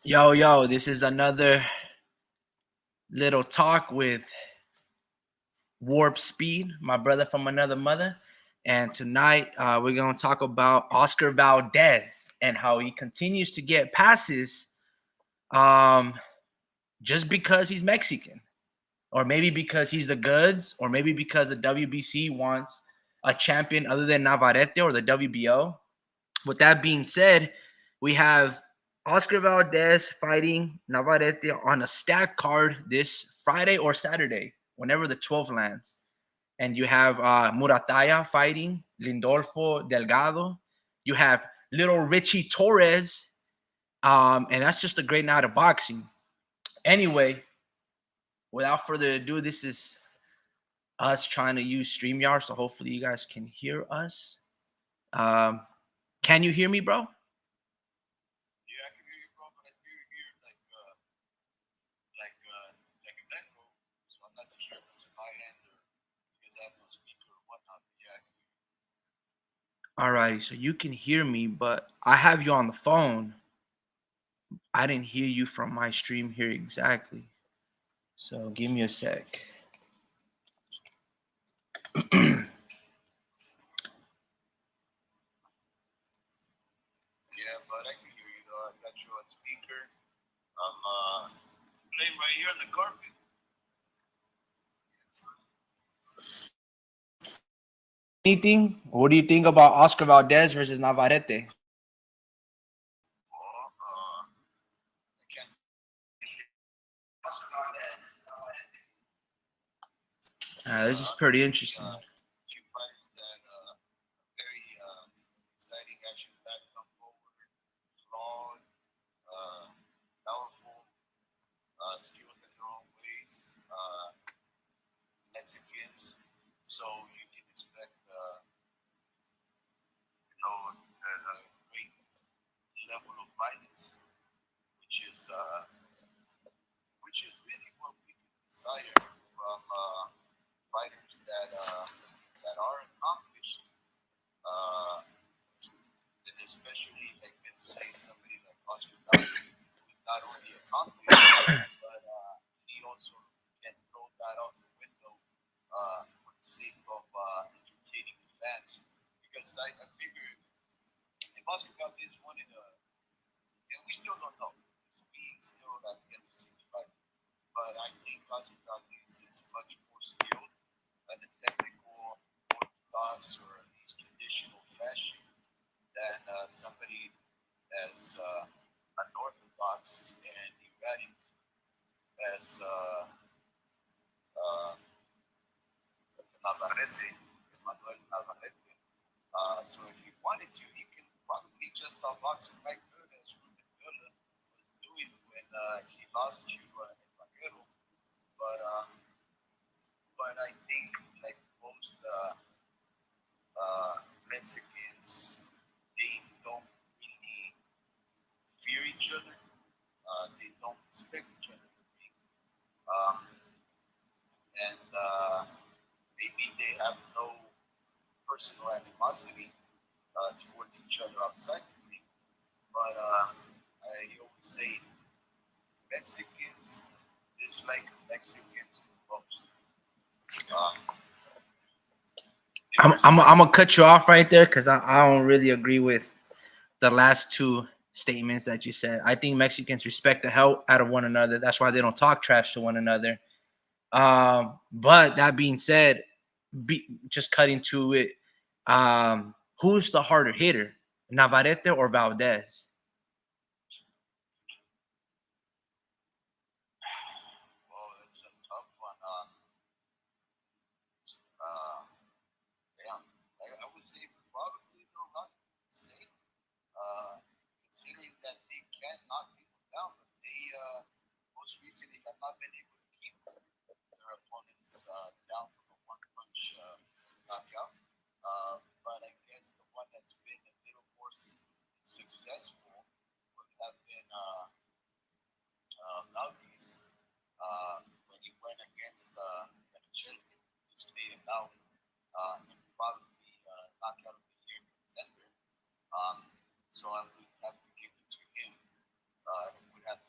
Yo, this is another little talk with Warp Speed, my brother from another mother. And tonight we're going to talk about Oscar Valdez and how he continues to get passes um, just because he's Mexican, or maybe because he's the goods, or maybe because the WBC wants a champion other than Navarette or the WBO. With that being said, we have Oscar Valdez fighting Navarrete on a stacked card this Friday or Saturday, whenever the 12th lands. And you have Murataya fighting Lindolfo Delgado. You have little Richie Torres. And that's just a great night of boxing. Anyway, without further ado, this is us trying to use StreamYard. So hopefully you guys can hear us. Um, can you hear me, bro? Yeah, I can hear you, bro, but I do hear like an echo. So I'm not too sure if it's my end or because I have no speaker or whatnot. But yeah, I can hear you. Alrighty, so you can hear me, but I have you on the phone. I didn't hear you from my stream here exactly. So give me a sec. Yeah, but I can hear you though. I got you on speaker. I'm playing right here on the carpet. Anything? What do you think about Oscar Valdez versus Navarrete? Oh, I can't say anything. This is I pretty see interesting. few fighters that very exciting action back come forward, flawed, uh, powerful, skilled in their own ways. Mexicans, so you can expect a great level of violence, which is uh, which is really what we can desire from fighters that are accomplished, uh, and especially like let's say somebody like Oscar Valdez, who is not only accomplished, but he also can throw that out the window for the sake of entertaining the fans. Because I figure if Oscar Valdez wanted a, and we still don't know, because we still have yet to see the fight. But I think Oscar Valdez is much more skilled in the technical, orthodox, or at least traditional fashion than somebody as unorthodox and erratic as uh, Navarrete, Manuel Navarrete. So if he wanted to, he can probably just outbox him right good as Ruben Villa was doing when he lost to Vaquero. But but I think like most Mexicans, they don't really fear each other. They don't respect each other. Um, and maybe they have no personal animosity towards each other outside the ring. But I always say Mexicans dislike Mexicans the most. Um, I'm there's I'm like I'm gonna cut you off right there because I don't really agree with the last two statements that you said. I think Mexicans respect the hell out of one another. That's why they don't talk trash to one another. But that being said, just cutting to it, who's the harder hitter, Navarrete or Valdez? well, it's a tough one. Uh, yeah, I would say probably they're not the same. Uh, Considering that they can knock people down, but they most recently have not been able to keep their opponents down from a one punch knockout. But I guess the one that's been a little more successful would have been Valdez when he went against Panichelli, who's made him out and probably knockout of the year contender. Um, so I would have to give it to him. It would have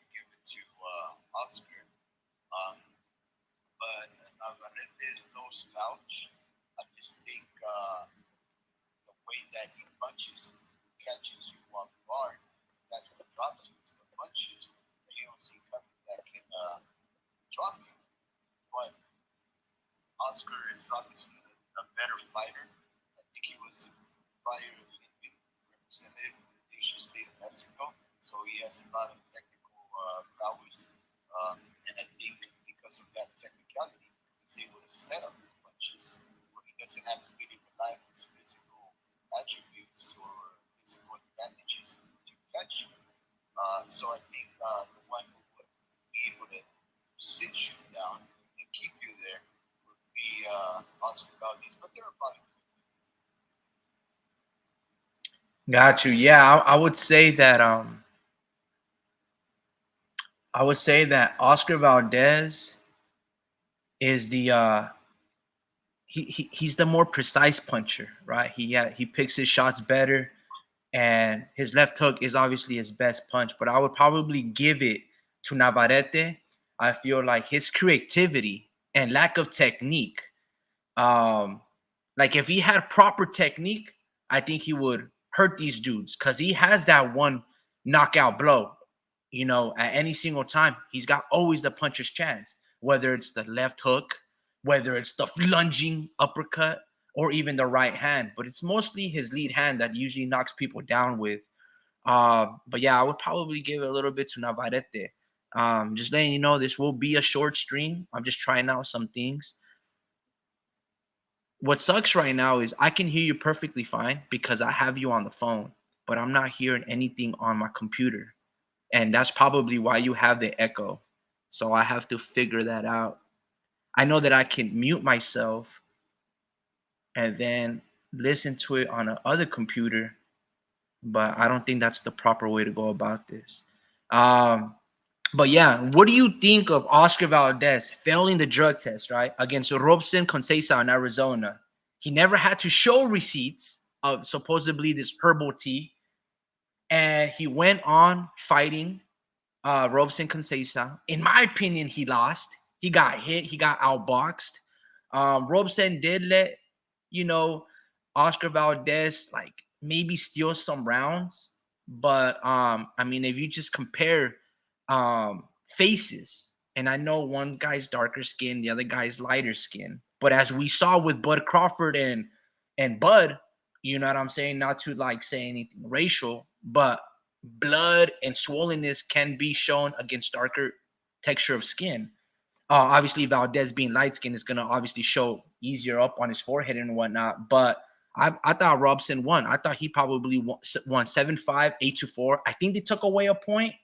has a lot of technical prowess, and I think because of that technicality, he's able to set up the punches where he doesn't have to really rely on his physical attributes or physical advantages to catch you. So I think the one who would be able to sit you down and keep you there would be Oscar Valdez. But there are probably Got you. Yeah, I would say that Oscar Valdez is the he's the more precise puncher, right? He picks his shots better, and his left hook is obviously his best punch. But I would probably give it to Navarrete. I feel like his creativity and lack of technique, um, like if he had proper technique, I think he would hurt these dudes because he has that one knockout blow. At any single time, he's got always the puncher's chance, whether it's the left hook, whether it's the lunging uppercut, or even the right hand. But it's mostly his lead hand that usually knocks people down with. But yeah, I would probably give it a little bit to Navarrete. Just letting you know, this will be a short stream. I'm just trying out some things. What sucks right now is I can hear you perfectly fine because I have you on the phone, but I'm not hearing anything on my computer. And that's probably why you have the echo. So I have to figure that out. I know that I can mute myself and then listen to it on another computer, but I don't think that's the proper way to go about this. Um, but yeah, what do you think of Oscar Valdez failing the drug test, right? Against Robson Conceição in Arizona. He never had to show receipts of supposedly this herbal tea. And he went on fighting Robson Conceição. In my opinion, he lost. He got hit. He got outboxed. Robson did let, you know, Oscar Valdez like maybe steal some rounds. But I mean, if you just compare faces, and I know one guy's darker skin, the other guy's lighter skin. But as we saw with Bud Crawford and Bud, you know what I'm saying? Not to like say anything racial, but blood and swollenness can be shown against darker texture of skin. Obviously, Valdez being light skinned is going to obviously show easier up on his forehead and whatnot. But I thought Robson won. I thought he probably won 7-5, 8-4. I think they took away a point.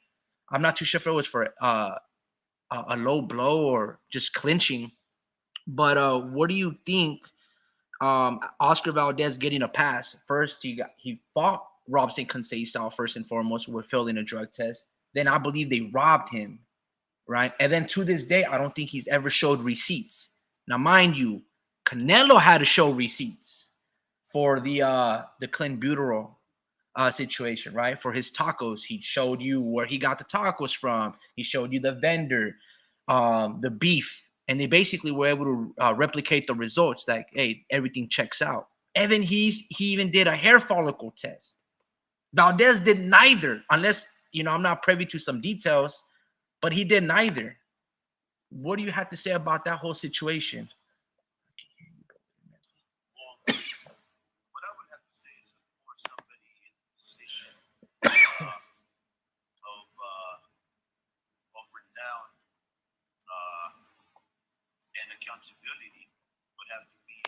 I'm not too sure if it was for a low blow or just clinching. But what do you think? Oscar Valdez getting a pass. First, he fought Robson Conceição first and foremost. We're failing a drug test. Then I believe they robbed him, right? And then to this day, I don't think he's ever showed receipts. Now, mind you, Canelo had to show receipts for the clenbuterol situation, right? For his tacos, he showed you where he got the tacos from. He showed you the vendor, the beef, and they basically were able to replicate the results. Like, hey, everything checks out. And then he even did a hair follicle test. Valdez did neither, unless I'm not privy to some details, but he did neither. What do you have to say about that whole situation? well, what I would have to say is for somebody in the position of renown uh, and accountability would have to be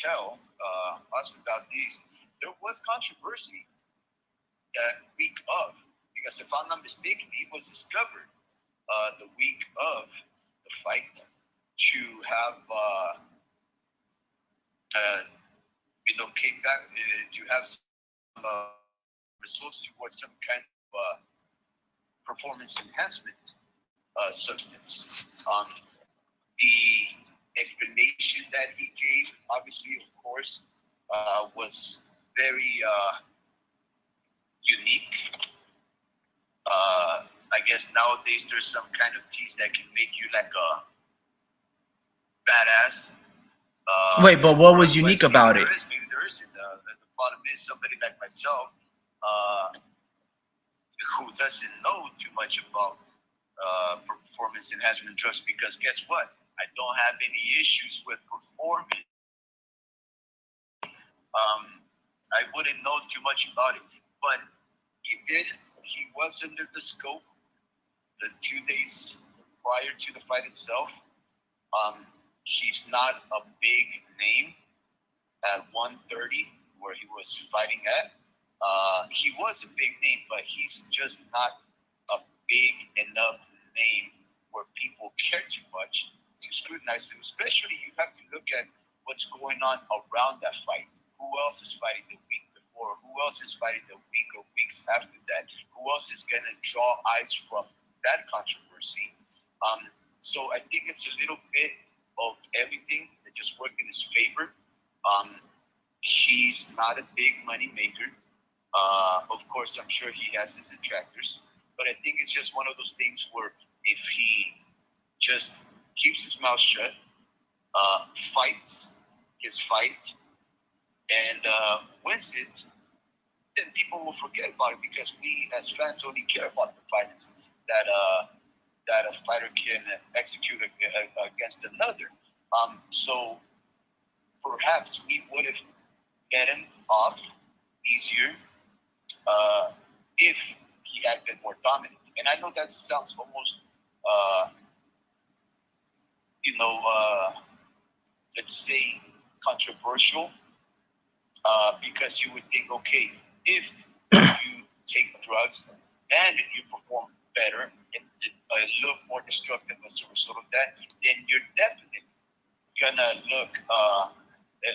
tell, Oscar Valdez, there was controversy that week of, because if I'm not mistaken, he was discovered the week of the fight to have, came back to have some results towards some kind of performance enhancement substance. The explanation that he gave, obviously, of course, was very unique. I guess nowadays there's some kind of teas that can make you like a badass. Wait, but what Or was otherwise, unique about it? maybe there isn't. The problem is somebody like myself, who doesn't know too much about performance enhancement drugs, because guess what? I don't have any issues with performing. I wouldn't know too much about it, but he did. He was under the scope the 2 days prior to the fight itself. He's not a big name at 130 where he was fighting at. He was a big name, but he's just not a big enough name where people care too much to scrutinize him. Especially, you have to look at what's going on around that fight. Who else is fighting the week before? Who else is fighting the week or weeks after that? Who else is going to draw eyes from that controversy? So I think it's a little bit of everything that just worked in his favor. He's not a big money maker. Of course, I'm sure he has his detractors, but I think it's just one of those things where if he just keeps his mouth shut, fights his fight, and wins it, then people will forget about it, because we as fans only care about the fights that a fighter can execute against another. So perhaps we would have get him off easier if he had been more dominant. And I know that sounds almost, let's say, controversial, because you would think, okay, if you take drugs and you perform better and look more destructive as a result of that, then you're definitely gonna look.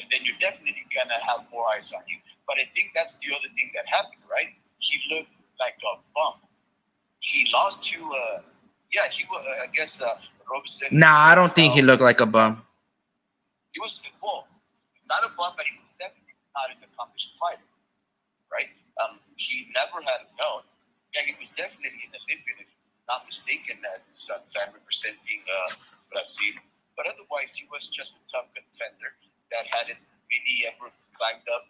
Then you're definitely gonna have more eyes on you. But I think that's the other thing that happened, right? He looked like a bum. He lost to, he was, I guess, Robinson. Nah, I don't think he looked like a bum. He was, well, not a bum, but he was definitely not an accomplished fighter, right? He never had a belt. Yeah, he was definitely in the Olympian, if not mistaken, at some time representing Brazil. But otherwise, he was just a tough contender that hadn't really ever climbed up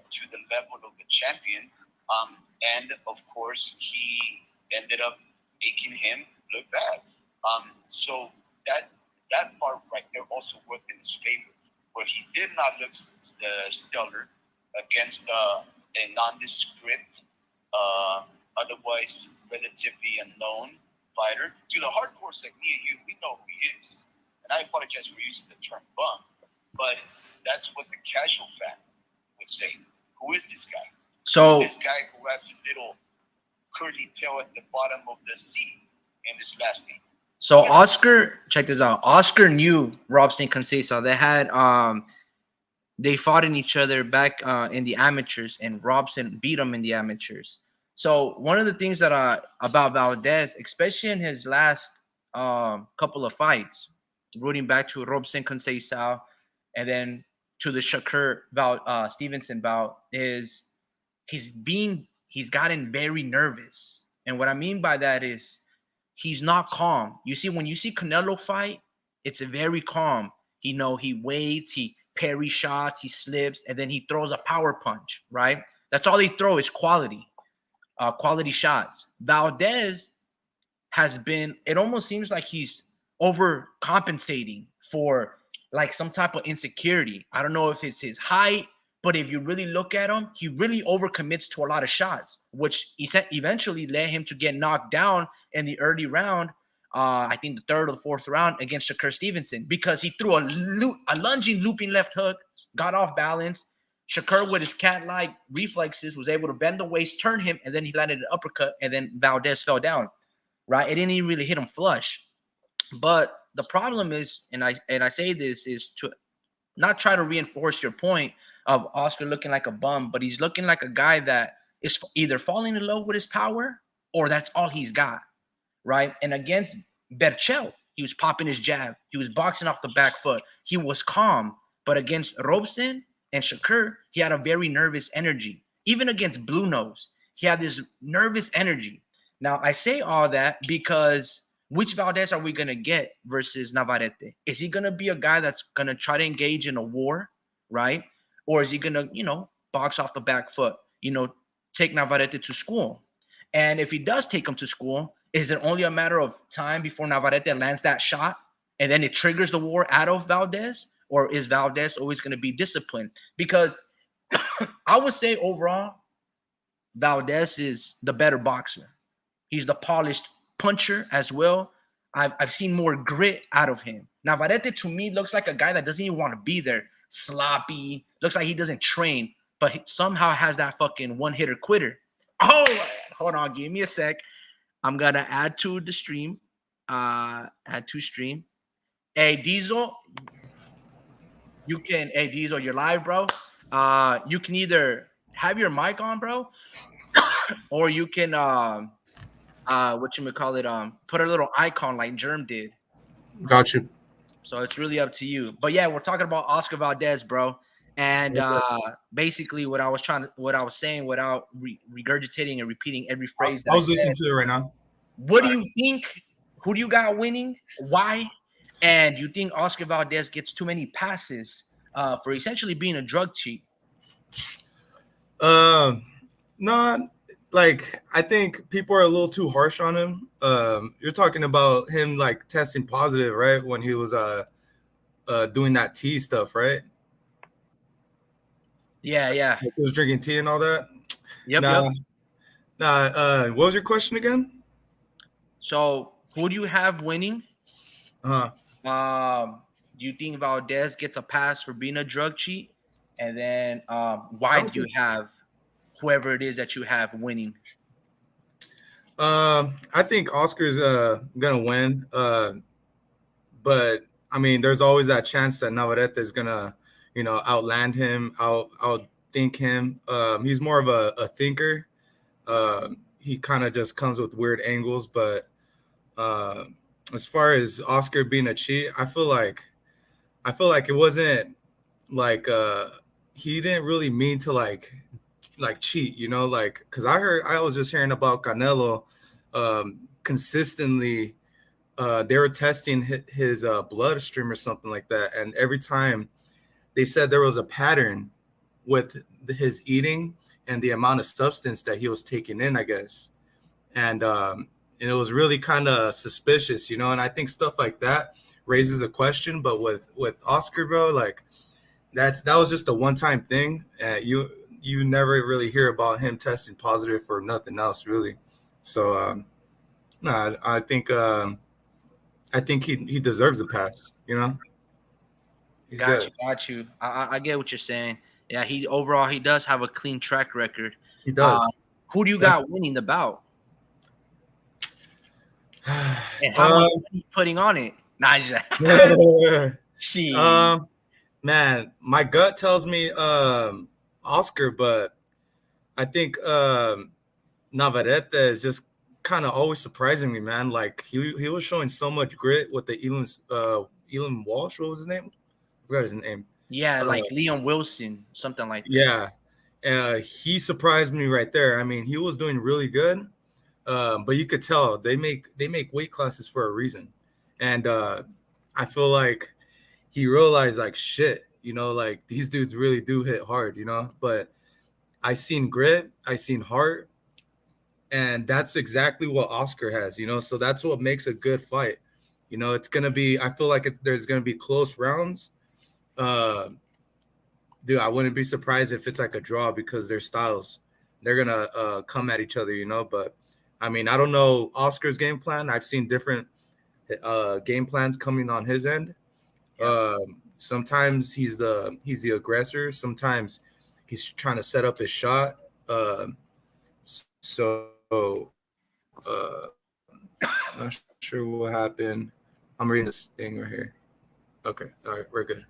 to the level of a champion. And of course, he ended up making him look bad. So that part right there also worked in his favor, where he did not look stellar against a nondescript, otherwise relatively unknown fighter. To the hardcores like me and you, we know who he is. And I apologize for using the term bum, but that's what the casual fan would say. Who is this guy? So who is this guy who has a little curly tail at the bottom of the sea in this last name? so Oscar, check this out. Oscar knew Robson Conceição. They fought in each other back in the amateurs, and Robson beat him in the amateurs. So one of the things that about Valdez, especially in his last couple of fights, rooting back to Robson Conceição and then to the Shakur Stevenson bout, is he's gotten very nervous. And what I mean by that is he's not calm. You see, when you see Canelo fight, it's very calm. He waits, he parry shots, he slips, and then he throws a power punch, right? That's all they throw is quality shots. Valdez has been, it almost seems like he's overcompensating for like some type of insecurity. I don't know if it's his height, but if you really look at him, he really overcommits to a lot of shots, which eventually led him to get knocked down in the early round I think the third or the fourth round against Shakur Stevenson because he threw a lunging, looping left hook, got off balance. Shakur, with his cat-like reflexes, was able to bend the waist, turn him, and then he landed an uppercut, and then Valdez fell down. Right? It didn't even really hit him flush. But the problem is, and I say this is to not try to reinforce your point of Oscar looking like a bum, but he's looking like a guy that is either falling in love with his power or that's all he's got, right? And against Berchel, he was popping his jab. He was boxing off the back foot. He was calm. But against Robson and Shakur, he had a very nervous energy. Even against Blue Nose, he had this nervous energy. Now, I say all that because which Valdez are we going to get versus Navarette? Is he going to be a guy that's going to try to engage in a war, right? Or is he going to, box off the back foot, take Navarette to school? And if he does take him to school, is it only a matter of time before Navarette lands that shot and then it triggers the war out of Valdez? Or is Valdez always going to be disciplined? Because I would say overall, Valdez is the better boxer. He's the polished puncher as well. I've seen more grit out of him. Navarette to me looks like a guy that doesn't even want to be there. Sloppy. Looks like he doesn't train, but he somehow has that fucking one-hitter quitter. Oh, hold on. Give me a sec. I'm going to add to the stream. Add to stream. Hey, Diesel. Hey, Diesel, you're live, bro. You can either have your mic on, bro, or you can put a little icon like Germ did. Got you. So it's really up to you. But yeah, we're talking about Oscar Valdez, bro. And basically what I was saying without regurgitating and repeating every phrase that I was listening to it right now. What do you think? Who do you got winning? Why? And you think Oscar Valdez gets too many passes for essentially being a drug cheat? No, like I think people are a little too harsh on him. You're talking about him like testing positive, right? When he was doing that tea stuff, right? Yeah. He was drinking tea and all that. Yep. What was your question again? So who do you have winning? Uh-huh. Do you think Valdez gets a pass for being a drug cheat? And then why do you have whoever it is that you have winning? I think Oscar's gonna win. But I mean, there's always that chance that Navarette is gonna, outland him, outthink him. He's more of a thinker. He kind of just comes with weird angles. But as far as Oscar being a cheat, I feel like it wasn't like he didn't really mean to like cheat, because I was just hearing about Canelo consistently. They were testing his bloodstream or something like that, and every time they said there was a pattern with his eating and the amount of substance that he was taking in, I guess, and it was really kind of suspicious, and I think stuff like that raises a question. But with Oscar, bro, like that was just a one-time thing. You never really hear about him testing positive for nothing else, really. So no, I think he deserves the pass. He's Got you. I get what you're saying. Yeah, he does have a clean track record. He does. Who do you got winning the bout? And how much are you putting on it? Nah, man, my gut tells me Oscar, but I think Navarette is just kind of always surprising me, man. Like he was showing so much grit with the Elam Walsh. What was his name? I forgot his name. Yeah, like Liam Wilson, something like that. Yeah, he surprised me right there. I mean, he was doing really good, but you could tell they make weight classes for a reason, and I feel like he realized like shit, like these dudes really do hit hard, But I seen grit, I seen heart, and that's exactly what Oscar has, So that's what makes a good fight. It's gonna be. I feel like there's gonna be close rounds. Dude, I wouldn't be surprised if it's like a draw because their styles, they're gonna come at each other, But I mean, I don't know Oscar's game plan. I've seen different game plans coming on his end. Sometimes he's the aggressor. Sometimes he's trying to set up his shot. Not sure what happened. I'm reading this thing right here. Okay, all right, we're good.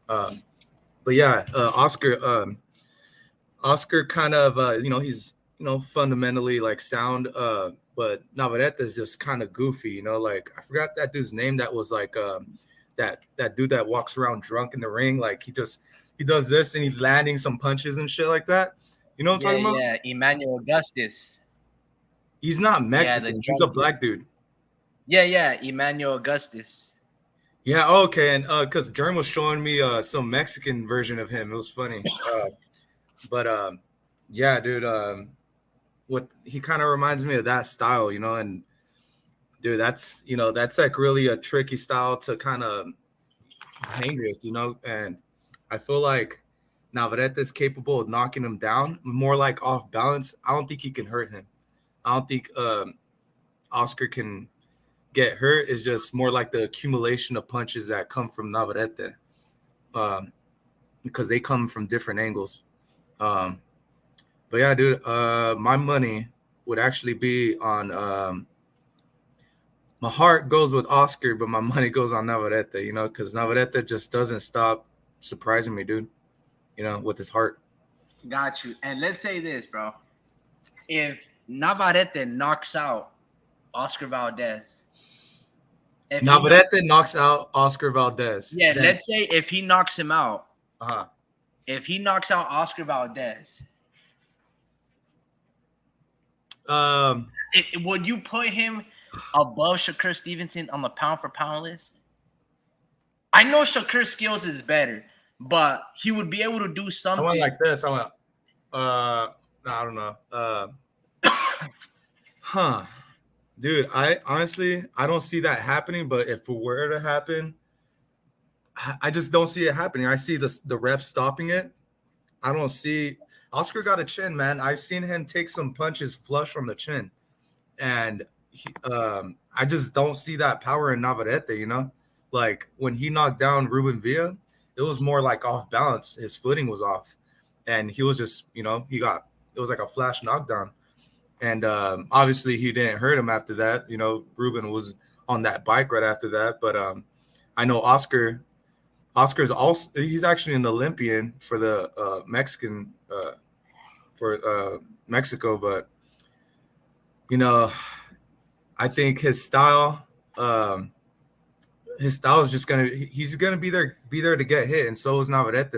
But yeah, Oscar kind of he's fundamentally like sound, but Navarette is just kind of goofy, like I forgot that dude's name that was like that dude that walks around drunk in the ring, like he does this and he's landing some punches and shit like that. You know what I'm talking about? Yeah, Emmanuel Augustus. He's not Mexican. He's a black dude. Yeah, Emmanuel Augustus. Yeah, okay, and because Jerm was showing me some Mexican version of him. It was funny. But yeah, dude, what he kind of reminds me of that style, and dude, that's like really a tricky style to kind of hang with, and I feel like Navarette is capable of knocking him down, more like off balance. I don't think he can hurt him. I don't think Oscar can get hurt. It's just more like the accumulation of punches that come from Navarette, because they come from different angles. But yeah, dude, my money would actually be on my heart goes with Oscar, but my money goes on Navarette, because Navarette just doesn't stop surprising me, dude, with his heart. Got you. And let's say this, bro. If Navarette knocks out Oscar Valdez. Navarette knocks out Oscar Valdez. Yeah, then, let's say if he knocks him out. Uh-huh. If he knocks out Oscar Valdez. Would you put him above Shakur Stevenson on the pound for pound list? I know Shakur's skills is better, but he would be able to do something. I went like this. I don't know. Dude, I honestly don't see that happening, but if it were to happen, I just don't see it happening. I see the ref stopping it. I don't see Oscar got a chin, man. I've seen him take some punches flush from the chin, and I just don't see that power in Navarette. Like when he knocked down Ruben Villa, it was more like off balance. His footing was off, and he was just it was like a flash knockdown. And obviously he didn't hurt him after that. Ruben was on that bike right after that. But I know Oscar's also, he's actually an Olympian for the Mexican for Mexico. But I think his style is just he's gonna be there to get hit, and so is Navarette.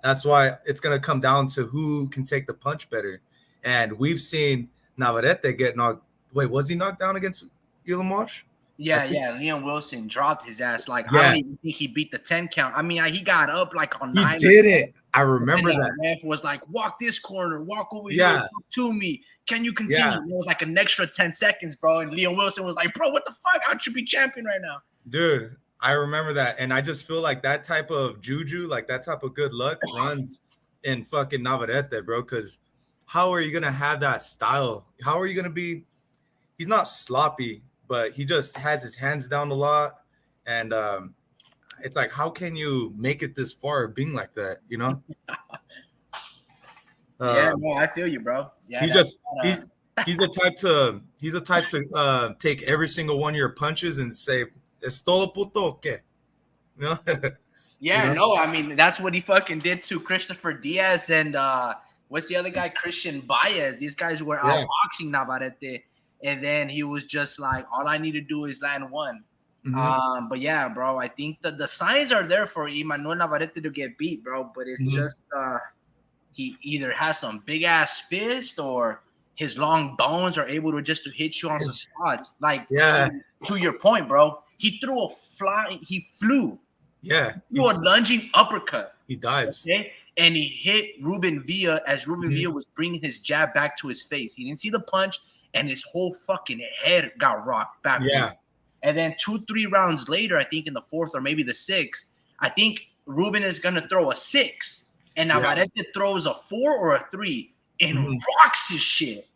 That's why it's gonna come down to who can take the punch better. And we've seen Navarette get knocked. Wait, was he knocked down against Ilimosh? Yeah. Liam Wilson dropped his ass. Like, I don't even think he beat the 10 count. I mean, he got up like on 9. He did it. I remember that. The ref was like, walk this corner, walk over here to me. Can you continue? Yeah. It was like an extra 10 seconds, bro. And Liam Wilson was like, bro, what the fuck? I should be champion right now. Dude, I remember that. And I just feel like that type of juju, like that type of good luck runs in fucking Navarette, bro, because how are you going to have that style? How are you going to be? He's not sloppy, but he just has his hands down a lot. And it's like, how can you make it this far being like that, Yeah, no, I feel you, bro. Yeah, he's the type to take every single one of your punches and say, "Es todo puto que," Yeah, no, I mean, that's what he fucking did to Christopher Diaz and what's the other guy? Christian Baez. These guys were outboxing Navarette. And then he was just like, all I need to do is land one. Mm-hmm. But yeah, bro, I think that the signs are there for Emmanuel Navarette to get beat, bro. But it's just he either has some big ass fist or his long bones are able to just to hit you on some spots. Like to your point, bro, he flew. Yeah. Threw a lunging uppercut. He dives. Okay? And he hit Ruben Villa as Ruben Villa was bringing his jab back to his face. He didn't see the punch, and his whole fucking head got rocked back. Yeah. And then 2-3 rounds later, I think in the 4th or maybe the 6th, I think Ruben is going to throw a 6. And Navarette throws a 4 or a 3 and rocks his shit.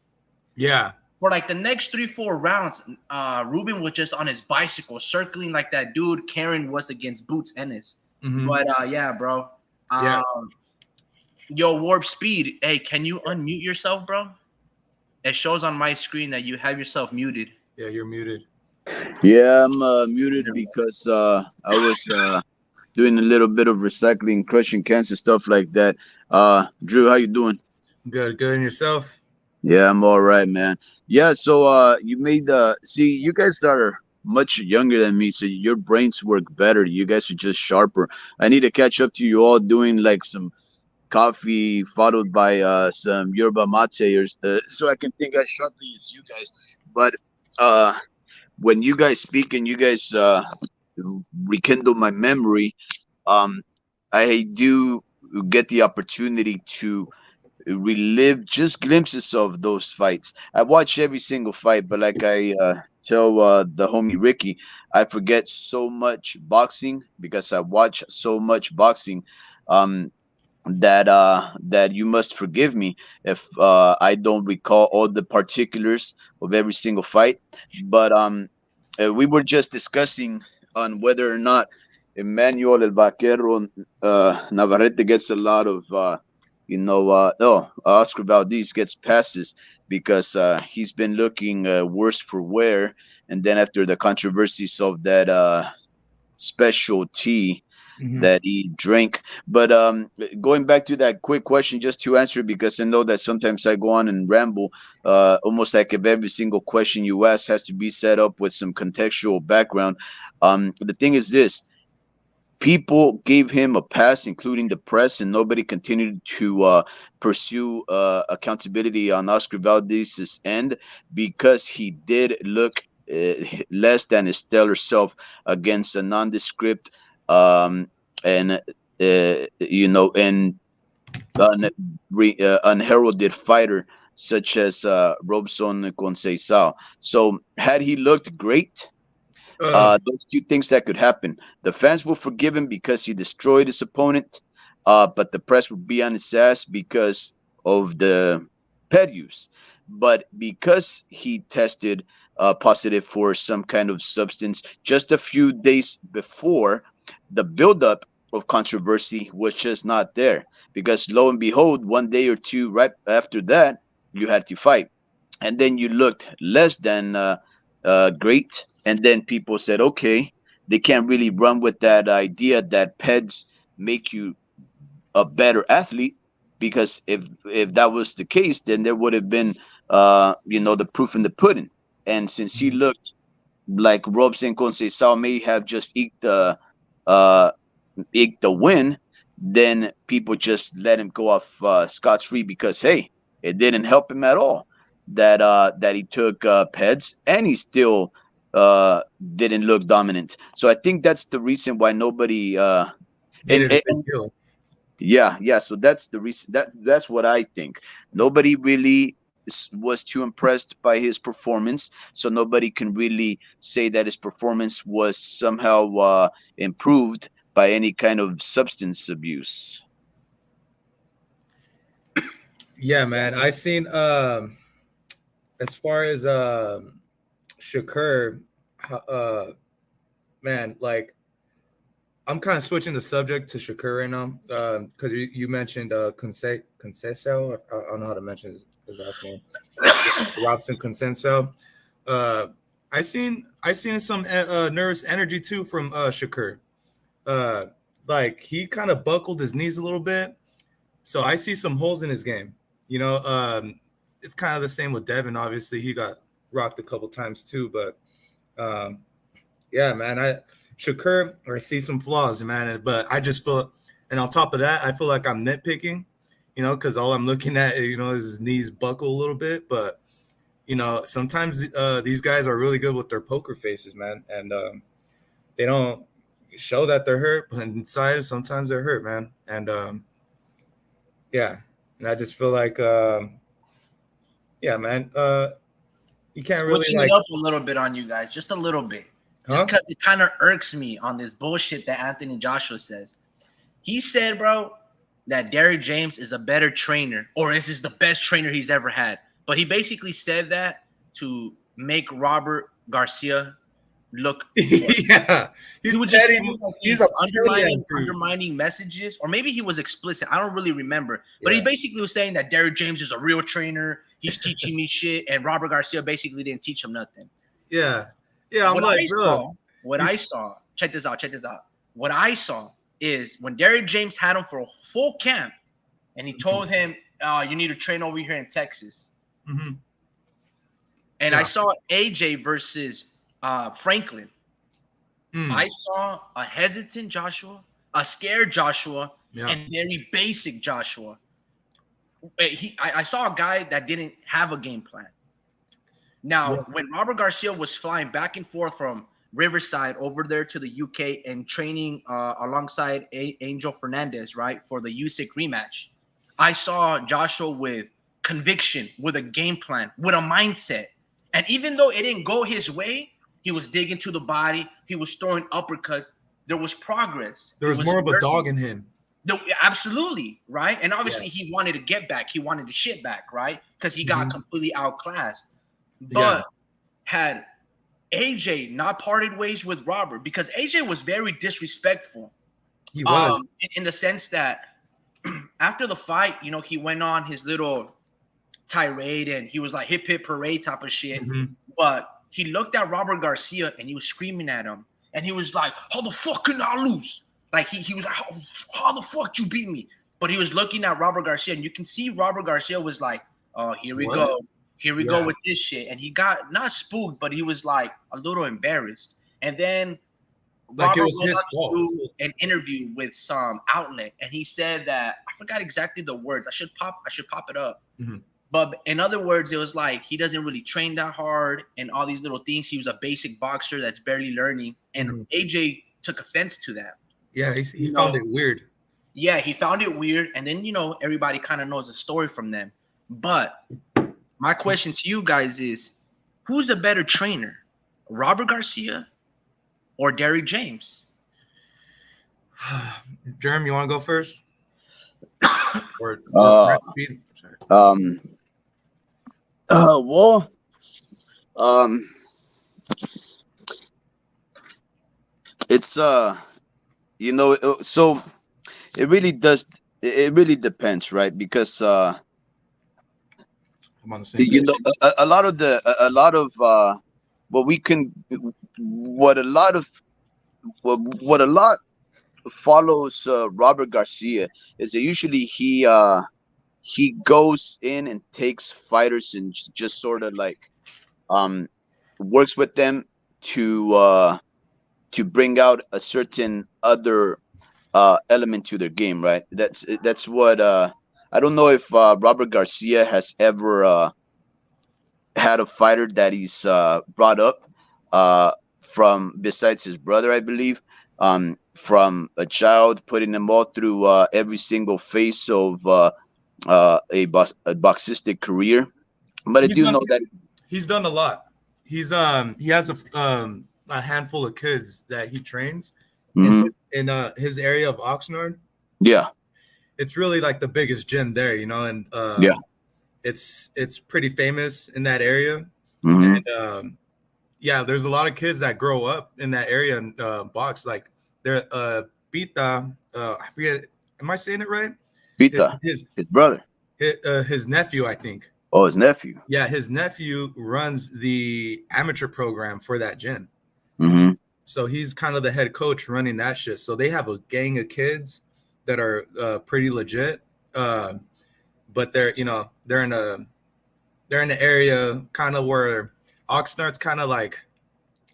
Yeah. for like the next 3-4 rounds, Ruben was just on his bicycle circling like that dude Karen was against Boots Ennis. Mhm. But yeah, bro. Yeah. Yo, Warp Speed. Hey, can you unmute yourself, bro? It shows on my screen that you have yourself muted. Yeah, you're muted. Yeah, I'm muted because I was doing a little bit of recycling, crushing cancer, stuff like that. Drew, how you doing? Good, good. And yourself? Yeah, I'm all right, man. Yeah, so you made see, you guys are much younger than me, so your brains work better. You guys are just sharper. I need to catch up to you all doing like some coffee followed by some yerba mate or so I can think as sharply as you guys. But uh when you guys speak and you guys rekindle my memory, um, I do get the opportunity to relive just glimpses of those fights. I watch every single fight, but like I tell the homie Ricky, I forget so much boxing because I watch so much boxing. Um, that you must forgive me if I don't recall all the particulars of every single fight. But we were just discussing on whether or not Emmanuel El Vaquero Navarrete gets a lot of Oscar Valdez gets passes because he's been looking worse for wear, and then after the controversies of that special tea that he drank. But going back to that quick question, just to answer, because I know that sometimes I go on and ramble, almost like if every single question you ask has to be set up with some contextual background. The thing is this: people gave him a pass, including the press, and nobody continued to pursue accountability on Oscar Valdez's end because he did look less than his stellar self against a nondescript um, and and unheralded fighter such as Robson Conceição. So had he looked great, those two things that could happen. The fans will forgive him because he destroyed his opponent, but the press would be on his ass because of the pet use. But because he tested positive for some kind of substance just a few days before, the buildup of controversy was just not there. Because lo and behold, one day or two right after that, you had to fight. And then you looked less than great. And then people said, okay, they can't really run with that idea that peds make you a better athlete, because if that was the case, then there would have been the proof in the pudding. And since he looked like Robson Conceição may have just uh, eked the win, then people just let him go off scot free because hey, it didn't help him at all that he took peds and he still didn't look dominant. So I think that's the reason why nobody Made and, it a big and deal. yeah. So that's the reason that's what I think. Nobody really was too impressed by his performance, so nobody can really say that his performance was somehow improved by any kind of substance abuse. Yeah, man. I seen as far as Shakur, man, like I'm kind of switching the subject to Shakur right now because you mentioned Conceição. I don't know how to mention his last name. Robson Conceição. I seen some nervous energy too from Shakur. Like he kind of buckled his knees a little bit, so I see some holes in his game. It's kind of the same with Devin. Obviously, he got rocked a couple times too, but yeah, man, Shakur, I see some flaws, man, but I just feel, and on top of that, I feel like I'm nitpicking, because all I'm looking at, is his knees buckle a little bit, but sometimes these guys are really good with their poker faces, man, and they don't show that they're hurt, but inside sometimes they're hurt, man, and yeah, and I just feel like, yeah, man, you can't really Switching it up a little bit on you guys, just a little bit. Just because it kind of irks me on this bullshit that Anthony Joshua says. He said, bro, that Derrick James is a better trainer, or is the best trainer he's ever had. But he basically said that to make Robert Garcia look. Yeah, He was just petty. saying, like, He's these a petty-ass dude. undermining messages, or maybe he was explicit. I don't really remember, but he Yeah. basically was saying that Derrick James is a real trainer. He's teaching me shit, and Robert Garcia basically didn't teach him nothing. Yeah. I'm What like, I bro. saw, what I saw, check this out. What I saw is when Derrick James had him for a full camp, and he told him, "You need to train over here in Texas." Mhm. And I saw AJ versus Franklin. Mm. I saw a hesitant Joshua, a scared Joshua, and very basic Joshua. I saw a guy that didn't have a game plan. Now, when Robert Garcia was flying back and forth from Riverside over there to the UK and training alongside Angel Fernandez, right, for the Usyk rematch, I saw Joshua with conviction, with a game plan, with a mindset. And even though it didn't go his way, he was digging to the body. He was throwing uppercuts. There was progress. There was more of a dog in him. No, absolutely, right? And obviously he wanted to get back. He wanted the shit back, right? Because he got completely outclassed. But had AJ not parted ways with Robert, because AJ was very disrespectful. He was. In the sense that after the fight, you know, he went on his little tirade and he was like hip hip hooray type of shit. But he looked at Robert Garcia and he was screaming at him. And he was like, "How the fuck can I lose?" Like he was like, how the fuck you beat me? But he was looking at Robert Garcia, and you can see Robert Garcia was like, "Oh, here we go. Here we go with this shit." And he got not spooked, but he was like a little embarrassed. And then like Robert it was his fault. an interview with some outlet, and he said that I forgot exactly the words. I should pop it up. But in other words, it was like he doesn't really train that hard and all these little things. He was a basic boxer that's barely learning. And AJ took offense to that. Yeah, he found it weird. Yeah, he found it weird. And then, you know, everybody kind of knows the story from them. But my question to you guys is, who's a better trainer, Robert Garcia or Derrick James? Jerem, you want to go first? Or well, it's you know, so it really depends, right? Because I'm on the same you page. know, a lot of what a lot follows Robert Garcia is that usually he goes in and takes fighters and just sort of like works with them to bring out a certain other element to their game, right? That's what I don't know if Robert Garcia has ever had a fighter that he's brought up from besides his brother, I believe, from a child, putting them all through every single phase of a boxistic career. But I do know that he's done a lot. He has a handful of kids that he trains in his area of Oxnard. Yeah, it's really like the biggest gym there, you know, and it's pretty famous in that area. And there's a lot of kids that grow up in that area and box. Like they're Pita, I forget, am I saying it right? Pita, his brother, his nephew, I think. Oh, his nephew. Yeah, his nephew runs the amateur program for that gym. So he's kind of the head coach running that shit. So they have a gang of kids that are pretty legit, but they're in an area kind of where Oxnard's kind of like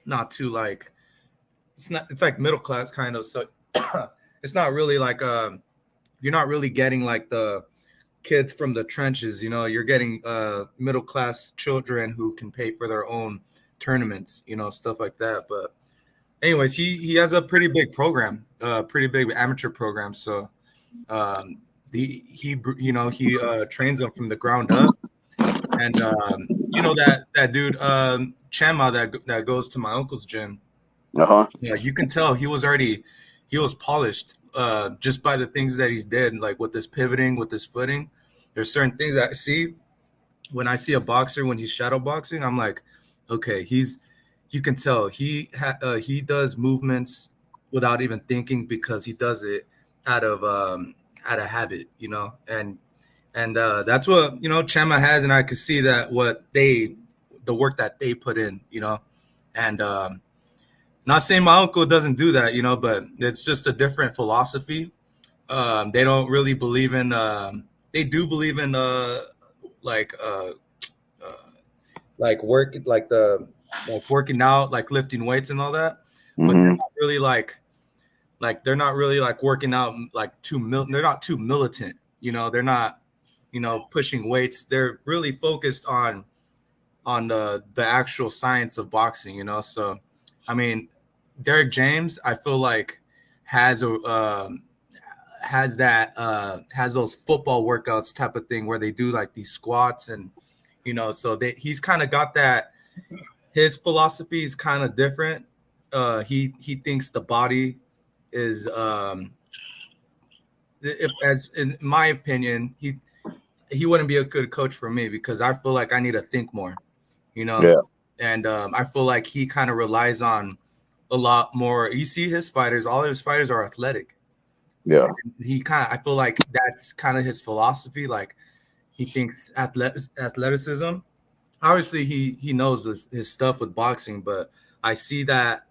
not too like it's like middle class kind of. So it's not really like you're not really getting like the kids from the trenches, you know. You're getting middle class children who can pay for their own tournaments, you know, stuff like that. But anyways, he has a pretty big program, pretty big amateur program. So he trains them from the ground up. And you know that dude Chema that goes to my uncle's gym. Yeah, you can tell he was polished just by the things that he's did, like with this pivoting, with this footing. There's certain things that I see when I see a boxer when he's shadow boxing, I'm like, okay, you can tell he does movements without even thinking because he does it out of habit, and that's what Chema has, and I could see that the work that they put in, and not saying my uncle doesn't do that, but it's just a different philosophy. They don't really believe in. They do believe in like uh, uh, work, like working out, like lifting weights and all that, but they're Mm-hmm. not really they're not really like working out like they're not too militant, they're not pushing weights. They're really focused on the actual science of boxing, so I mean, Derek James, I feel like has a has those football workouts type of thing where they do like these squats, and so he's kind of got that. His philosophy is kind of different. He thinks the body is if as in my opinion, he wouldn't be a good coach for me because I feel like I need to think more, Yeah. and I feel like he kind of relies on a lot more. You see his fighters, all of his fighters are athletic. Yeah. I feel like that's kind of his philosophy. Like he thinks athleticism. Obviously, he knows his stuff with boxing, but I see that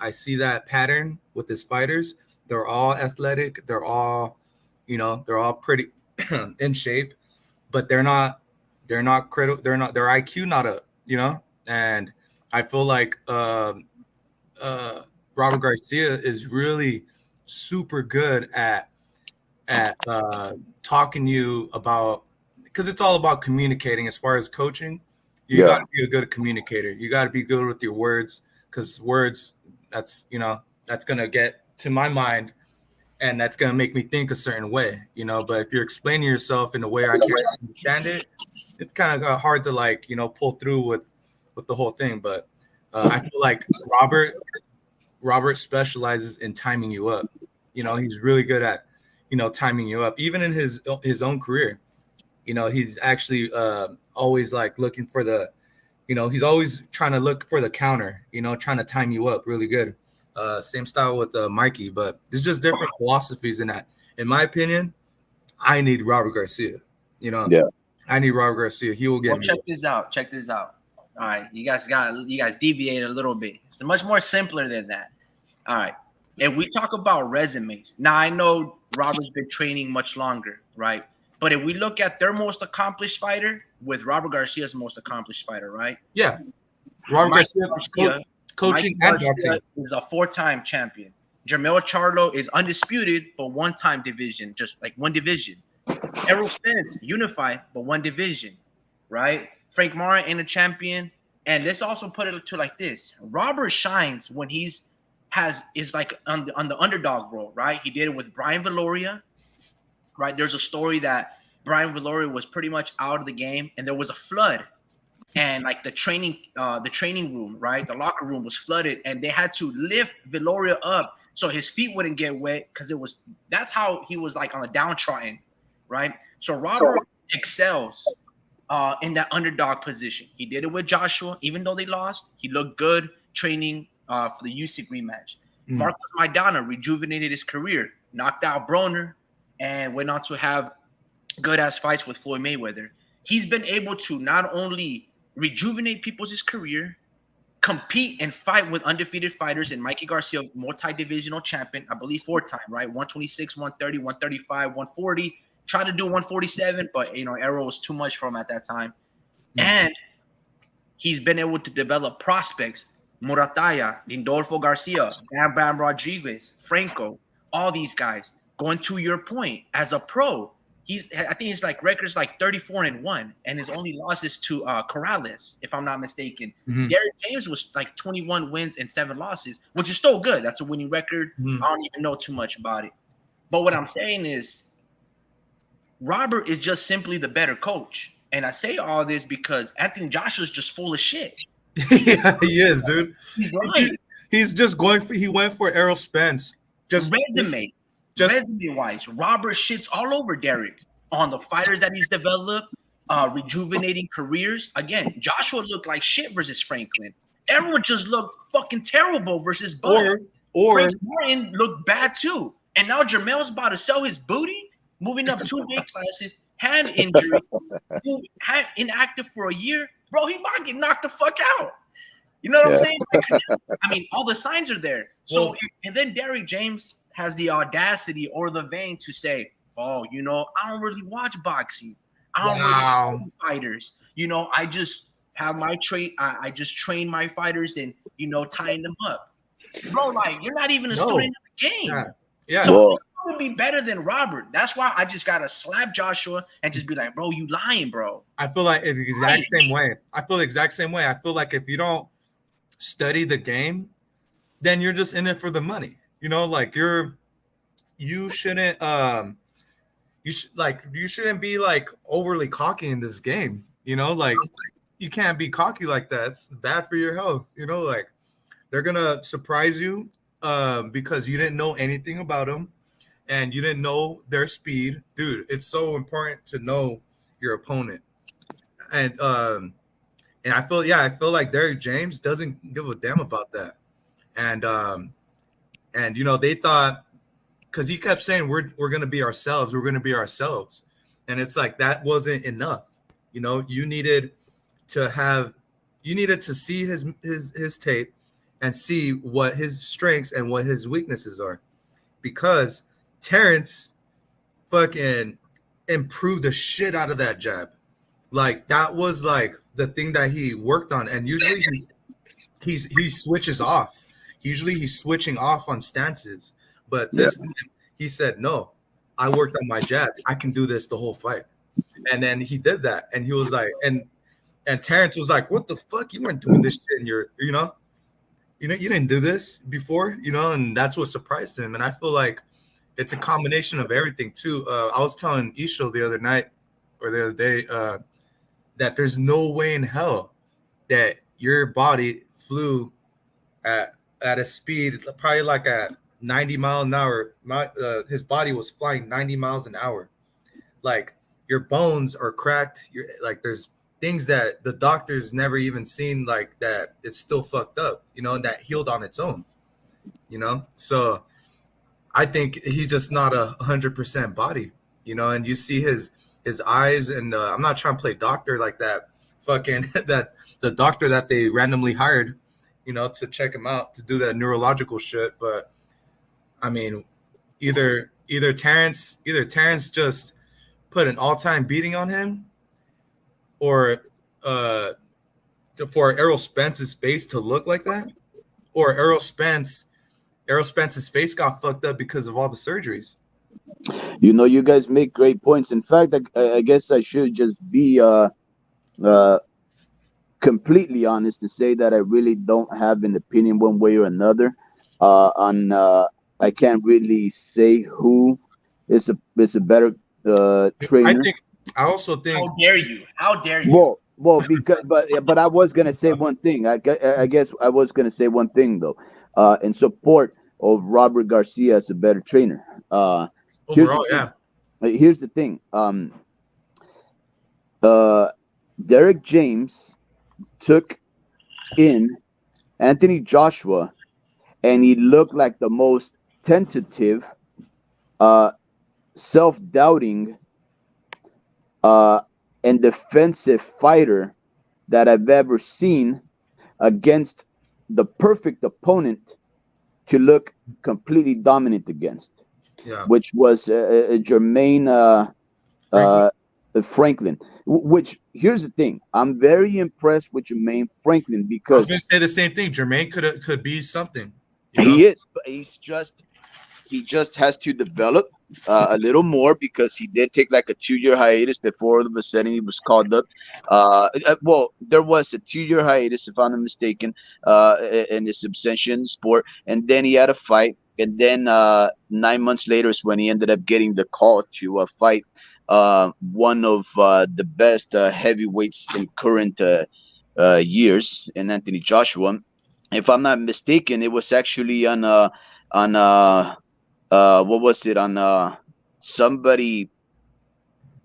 pattern with his fighters. They're all athletic. They're all, they're all pretty in shape, but they're not critical. They're not their IQ not up. And I feel like uh, Robert Garcia is really super good at talking to you about, because it's all about communicating. As far as coaching, you got Yeah. to be a good communicator. You got to be good with your words, because words, that's gonna get to my mind, and that's gonna make me think a certain way. But if you're explaining yourself in a way I can't understand it, it's kind of hard to pull through with the whole thing. But I feel like Robert specializes in timing you up. He's really good at timing you up, even in his own career. He's actually always like looking for the, he's always trying to look for the counter, trying to time you up really good. Same style with Mikey, but it's just different philosophies in that. In my opinion, I need Robert Garcia. Yeah. I need Robert Garcia. He will get Well, me. check this out. Check this out. All right, you guys deviate a little bit. It's much more simpler than that. All right. If we talk about resumes, now I know Robert's been training much longer, right? But if we look at their most accomplished fighter with Robert Garcia's most accomplished fighter, right? Yeah, Robert Mike Garcia, Garcia, coaching Mike and boxing. Garcia is a 4-time champion. Jermell Charlo is undisputed, but 1-time division, just like one division. Errol Spence, unified, but one division, right? Frank Mara ain't a champion. And let's also put it to like this. Robert shines when is like on the underdog role, right? He did it with Brian Valoria, right? There's a story that Brian Valoria was pretty much out of the game, and there was a flood, and like the training room, right? The locker room was flooded, and they had to lift Valoria up so his feet wouldn't get wet, because that's how he was like on a downtrodden, right? So Robert excels in that underdog position. He did it with Joshua, even though they lost. He looked good training for the Usyk rematch. Marcos Maidana rejuvenated his career, knocked out Broner, and went on to have good-ass fights with Floyd Mayweather. He's been able to not only rejuvenate people's career, compete and fight with undefeated fighters, and Mikey Garcia, multi-divisional champion, I believe 4-time, right? 126, 130, 135, 140. Tried to do 147, but Arrow was too much for him at that time. And he's been able to develop prospects, Murataya, Lindolfo Garcia, Bam Bam Rodriguez, Franco, all these guys. Going to your point, as a pro, I think his record's like 34-1, and his only loss is to Corrales, if I'm not mistaken. Derek James was like 21 wins and 7 losses, which is still good. That's a winning record. I don't even know too much about it. But what I'm saying is, Robert is just simply the better coach. And I say all this because Anthony Joshua's just full of shit. Yeah, he is, dude. He's lying. He's just he went for Errol Spence. Resume-wise, Robert shits all over Derek on the fighters that he's developed, rejuvenating careers. Again, Joshua looked like shit versus Franklin. Everyone just looked fucking terrible versus Bud. Or Frank Martin looked bad too. And now Jermel's about to sell his booty, moving up 2 weight classes, hand injury, inactive for a year. Bro, he might get knocked the fuck out. You know what I'm saying? I mean, all the signs are there. So, and then Derrick James has the audacity or the vein to say, oh, you know, I don't really watch boxing. I don't really watch fighters. You know, I just have my I just train my fighters and, you know, tying them up. Bro, like, you're not even a student of the game. Yeah. So it would be better than Robert. That's why I just gotta slap Joshua and just be like, bro, you lying, bro. I feel like it's the exact same way. I feel the exact same way. I feel like if you don't study the game, then you're just in it for the money. You know, like you shouldn't you shouldn't be like overly cocky in this game. You know, like you can't be cocky like that. It's bad for your health. You know, like they're gonna surprise you because you didn't know anything about them and you didn't know their speed. Dude, it's so important to know your opponent. And I feel like Derrick James doesn't give a damn about that. And you know, they thought, because he kept saying we're gonna be ourselves, and it's like that wasn't enough. You know, you needed to see his tape and see what his strengths and what his weaknesses are, because Terrence fucking improved the shit out of that jab. Like that was like the thing that he worked on, and usually he switches off. Usually he's switching off on stances, but this time he said, "No, I worked on my jab. I can do this the whole fight." And then he did that, and he was like, and Terrence was like, "What the fuck? You weren't doing this shit in you didn't do this before, you know." And that's what surprised him. And I feel like it's a combination of everything too. I was telling Isho the other night or the other day that there's no way in hell that your body flew at a speed probably like at 90 miles an hour. His body was flying 90 miles an hour. Like your bones are cracked. You're like, there's things that the doctors never even seen, like that it's still fucked up, you know, and that healed on its own, you know? So I think he's just not 100% body, you know, and you see his eyes, and I'm not trying to play doctor like that fucking that the doctor that they randomly hired, you know, to check him out to do that neurological shit. But I mean, either Terrence just put an all-time beating on him, or for Errol Spence's face to look like that, or Errol Spence's face got fucked up because of all the surgeries. You know, you guys make great points. In fact, I guess I should just be completely honest to say that I really don't have an opinion one way or another on I can't really say who is a better trainer. I also think. How dare you? Well, because but I was gonna say one thing. I guess I was gonna say one thing though, in support of Robert Garcia as a better trainer. Overall, here's the thing. Derrick James took in Anthony Joshua, and he looked like the most tentative, self-doubting, and defensive fighter that I've ever seen against the perfect opponent to look completely dominant against, which was Jermaine Franklin. Which, here's the thing, I'm very impressed with Jermaine Franklin because I was going to say the same thing. Jermaine could be something. You know? He is, but he just has to develop a little more, because he did take like a 2-year hiatus before all of a sudden he was called up. Well, there was a 2-year hiatus, if I'm not mistaken, in the subsession sport, and then he had a fight, and then 9 months later is when he ended up getting the call to fight one of the best heavyweights in current years, in Anthony Joshua. If I'm not mistaken, it was actually on what was it, on somebody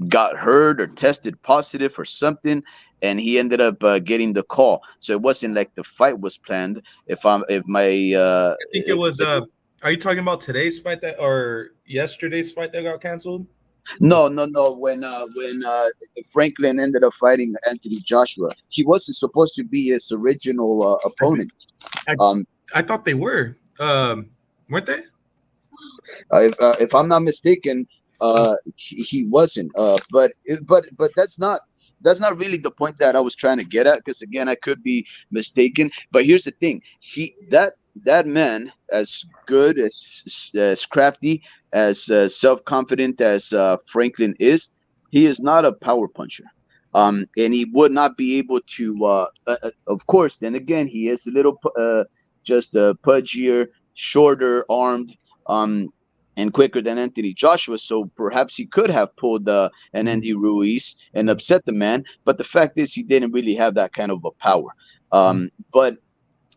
got hurt or tested positive or something, and he ended up getting the call. So it wasn't like the fight was planned. If my I think it was. Are you talking about today's fight that or yesterday's fight that got canceled? no. When Franklin ended up fighting Anthony Joshua, he wasn't supposed to be his original opponent. I thought they were. Weren't they? If I'm not mistaken, he wasn't. But that's not really the point that I was trying to get at. Because again, I could be mistaken. But here's the thing: that man, as good as crafty, as self confident as Franklin is, he is not a power puncher. And he would not be able to. Of course, then again, he is a little just pudgier, shorter armed. And quicker than Anthony Joshua, so perhaps he could have pulled an Andy Ruiz and upset the man. But the fact is, he didn't really have that kind of a power. But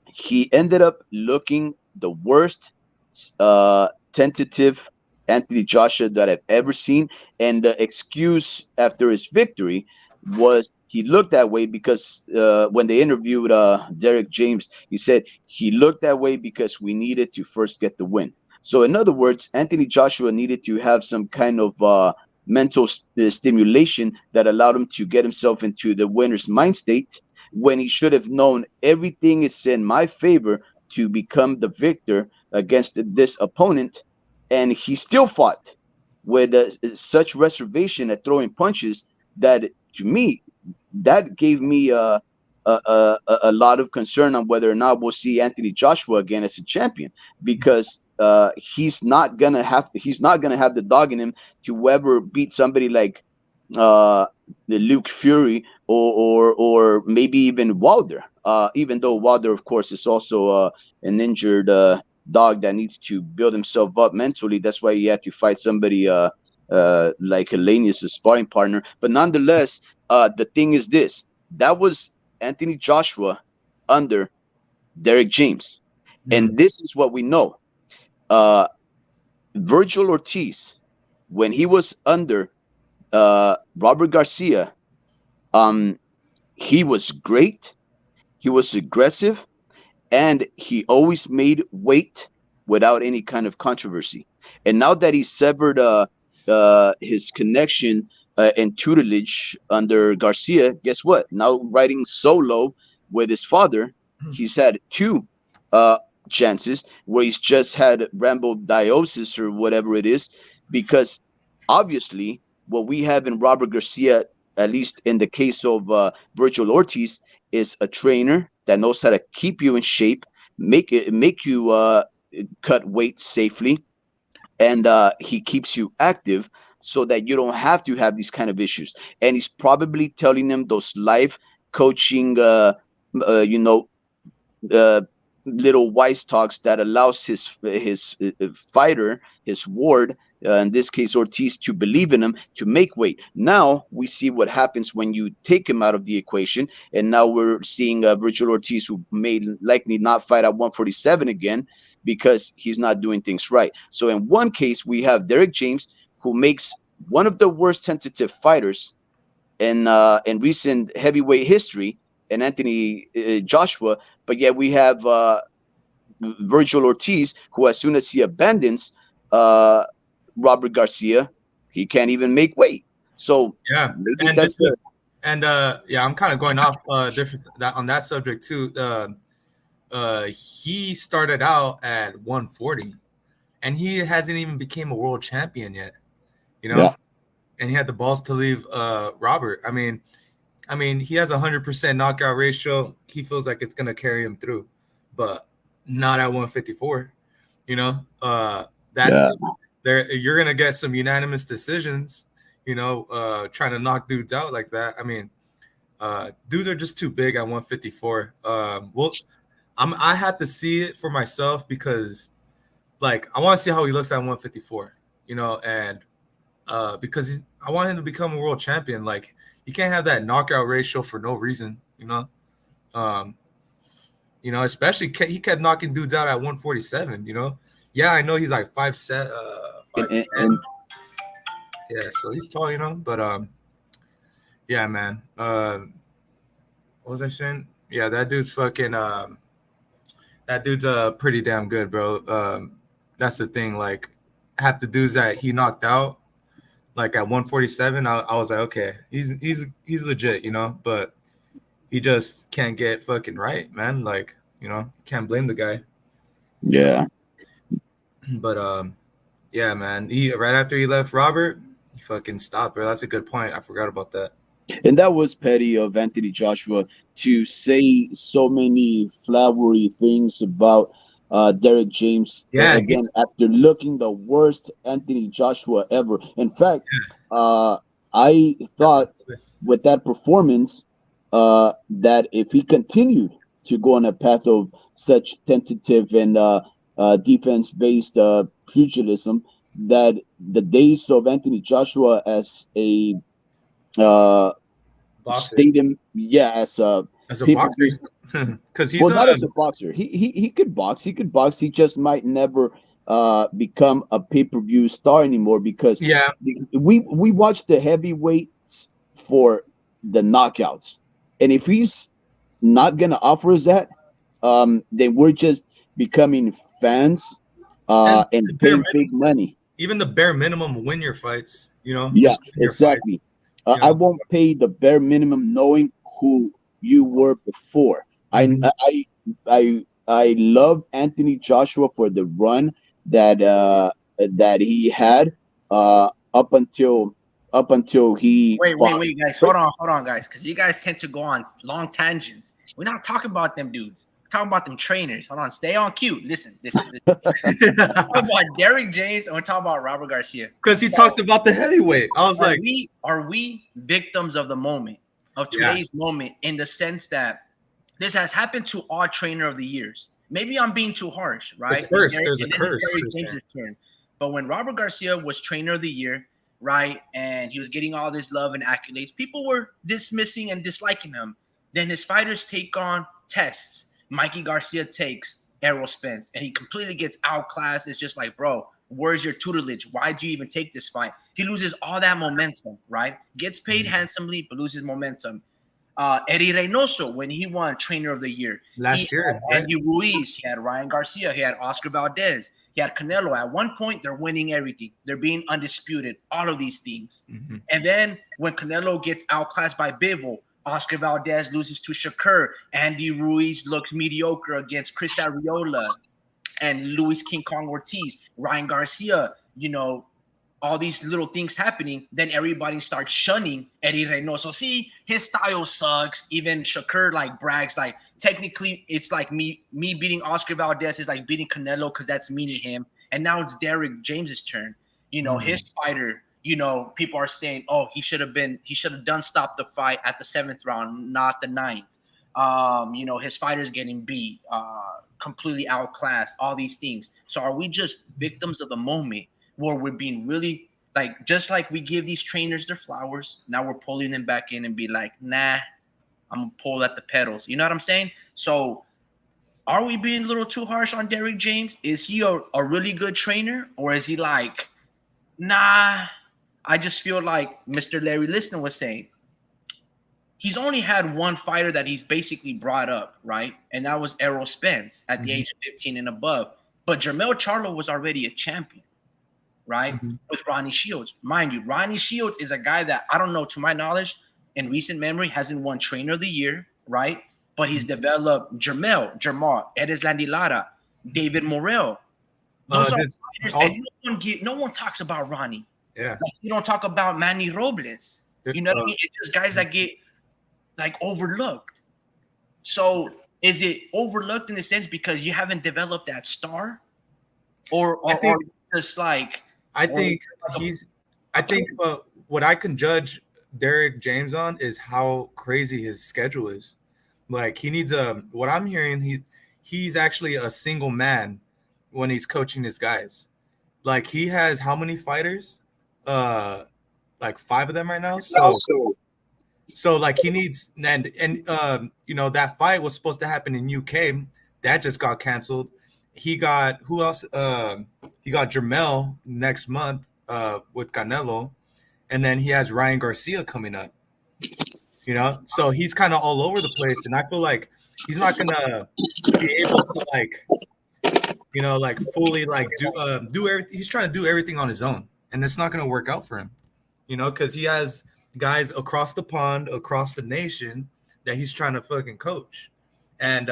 he ended up looking the worst tentative Anthony Joshua that I've ever seen. And the excuse after his victory was he looked that way because when they interviewed Derek James, he said he looked that way because we needed to first get the win. So, in other words, Anthony Joshua needed to have some kind of mental stimulation that allowed him to get himself into the winner's mind state when he should have known everything is in my favor to become the victor against this opponent. And he still fought with such reservation at throwing punches that, to me, that gave me a lot of concern on whether or not we'll see Anthony Joshua again as a champion, because he's not gonna have the dog in him to ever beat somebody like the Luke Fury or maybe even Wilder. Even though Wilder, of course, is also an injured dog that needs to build himself up mentally. That's why he had to fight somebody like Helenius, a sparring partner. But nonetheless, the thing is this: that was Anthony Joshua under Derek James, and this is what we know. Virgil Ortiz, when he was under Robert Garcia, he was great. He was aggressive, and he always made weight without any kind of controversy. And now that he severed his connection and tutelage under Garcia, guess what? Now riding solo with his father, he's had two chances where he's just had rhabdomyolysis or whatever it is, because obviously what we have in Robert Garcia, at least in the case of Virgil Ortiz, is a trainer that knows how to keep you in shape, make you cut weight safely, and he keeps you active so that you don't have to have these kind of issues. And he's probably telling them those life coaching, little wise talks that allows his fighter, his ward, in this case Ortiz, to believe in him to make weight. Now we see what happens when you take him out of the equation, and now we're seeing Virgil Ortiz, who may likely not fight at 147 again because he's not doing things right. So in one case we have Derek James, who makes one of the worst tentative fighters in recent heavyweight history, and Anthony Joshua, but yet we have Virgil Ortiz, who, as soon as he abandons Robert Garcia, he can't even make weight. So yeah, maybe and that's yeah, I'm kind of going off different on that subject too. He started out at 140, and he hasn't even became a world champion yet. You know, Yeah. And he had the balls to leave Robert. I mean, he has 100% knockout ratio. He feels like it's gonna carry him through, but not at 154. That's there. You're gonna get some unanimous decisions. Trying to knock dudes out like that. I mean, dudes are just too big at 154. I have to see it for myself because, like, I want to see how he looks at 154. And because I want him to become a world champion. Like, you can't have that knockout ratio for no reason, especially he kept knocking dudes out at 147, Yeah, I know he's like 5'7", Yeah, so he's tall, but yeah, man. What was I saying? Yeah, that dude's fucking that dude's pretty damn good, bro. That's the thing. Like, half the dudes that he knocked out, like at 147, I was like, okay, he's legit, but he just can't get fucking right, man. Like, can't blame the guy. Yeah. But yeah, man. He right after he left Robert, he fucking stopped, bro. That's a good point. I forgot about that. And that was petty of Anthony Joshua to say so many flowery things about Derek James Yeah, again after looking the worst Anthony Joshua ever. In fact, I thought with that performance that if he continued to go on a path of such tentative and defense-based pugilism, that the days of Anthony Joshua as a boxer. stadium, yeah, as a boxer, because he's not as a boxer. He could box. He could box. He just might never become a pay-per-view star anymore because yeah. we watch the heavyweights for the knockouts, and if he's not gonna offer us that, then we're just becoming fans and paying big money. Even the bare minimum win your fights, Yeah, just win your exactly. fights, I won't pay the bare minimum knowing who you were before. Mhm. I love Anthony Joshua for the run that that he had up until he Wait, fought. guys. Hold on, guys, because you guys tend to go on long tangents. We're not talking about them dudes. We're talking about them trainers. Hold on, stay on cue. Listen. We're talking about Derek James and we're talking about Robert Garcia. Because he talked about the heavyweight. I was like, are we victims of the moment, of today's moment, in the sense that this has happened to all trainer of the years? Maybe I'm being too harsh, right? There's a curse. Derek James's turn. But when Robert Garcia was trainer of the year, right, and he was getting all this love and accolades, people were dismissing and disliking him. Then his fighters take on tests. Mikey Garcia takes Errol Spence, and he completely gets outclassed. It's just like, bro, where's your tutelage? Why'd you even take this fight? He loses all that momentum, right? Gets paid handsomely, but loses momentum. Eddie Reynoso, when he won Trainer of the Year last year, right? Andy Ruiz, he had Ryan Garcia, he had Oscar Valdez, he had Canelo. At one point, they're winning everything. They're being undisputed, all of these things. Mm-hmm. And then when Canelo gets outclassed by Bivol, Oscar Valdez loses to Shakur. Andy Ruiz looks mediocre against Chris Arreola and Luis King Kong Ortiz. Ryan Garcia, all these little things happening, then everybody starts shunning Eddie Reynoso. See, his style sucks. Even Shakur brags technically it's like me beating Oscar Valdez is like beating Canelo because that's me to him. And now it's Derek James's turn. His fighter, people are saying, oh, he should have done stop the fight at the 7th round, not the 9th. His fighter's getting beat, completely outclassed, all these things. So are we just victims of the moment where we're being really just like we give these trainers their flowers, now we're pulling them back in and be like, nah, I'm gonna pull at the pedals. You know what I'm saying? So are we being a little too harsh on Derek James? Is he a really good trainer, or is he like, nah, I just feel like Mr. Larry Liston was saying, he's only had one fighter that he's basically brought up, right? And that was Errol Spence at the age of 15 and above. But Jermell Charlo was already a champion, right? With Ronnie Shields. Mind you, Ronnie Shields is a guy that, I don't know, to my knowledge, in recent memory, hasn't won Trainer of the Year, right? But he's developed Jamal, Edeslandy Lara, David Morrell. Those are fighters, and no one talks about Ronnie. Yeah. You don't talk about Manny Robles. You know what I mean? It's just guys that get overlooked. So is it overlooked in the sense because you haven't developed that star? Or just I think what I can judge Derek James on is how crazy his schedule is. Like, he needs what I'm hearing, he's actually a single man when he's coaching his guys. Like, he has how many fighters? Like 5 of them right now. So like he needs and that fight was supposed to happen in UK. That just got canceled. He got who else? He got Jermell next month with Canelo. and then he has Ryan Garcia coming up. You know, so he's kind of all over the place, and I feel like he's not gonna be able to like fully like do everything. He's trying to do everything on his own, and it's not gonna work out for him. You know, because he has guys across the pond, across the nation that he's trying to fucking coach, and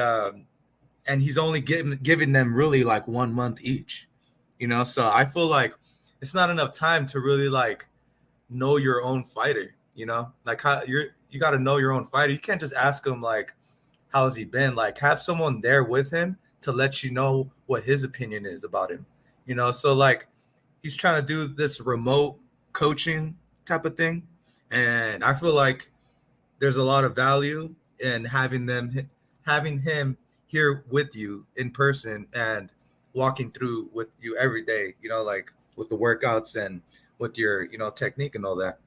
he's only giving them really like 1 month each. You know, so I feel like it's not enough time to really like know your own fighter. You know, like how you got to know your own fighter. You can't just ask him like, how's he been? Like, have someone there with him to let you know what his opinion is about him. You know, so like he's trying to do this remote coaching type of thing, and I feel like there's a lot of value in having him here with you in person and walking through with you every day. You know, like with the workouts and with your technique and all that.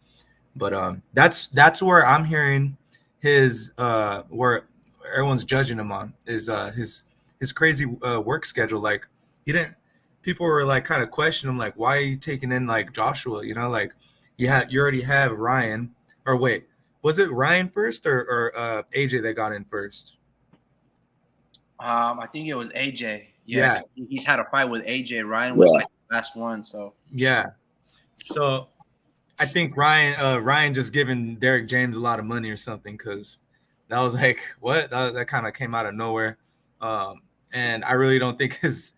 But that's where I'm hearing his where everyone's judging him on is his crazy work schedule. Like people were like kind of questioning him, like, why are you taking in like Joshua? You know, like you already have Ryan, or wait, was it Ryan first or AJ that got in first? I think it was AJ. Yeah. He's had a fight with AJ. Ryan was like the last one. So yeah. So I think Ryan just giving Derek James a lot of money or something, because that was like, what? That kind of came out of nowhere. And I really don't think he's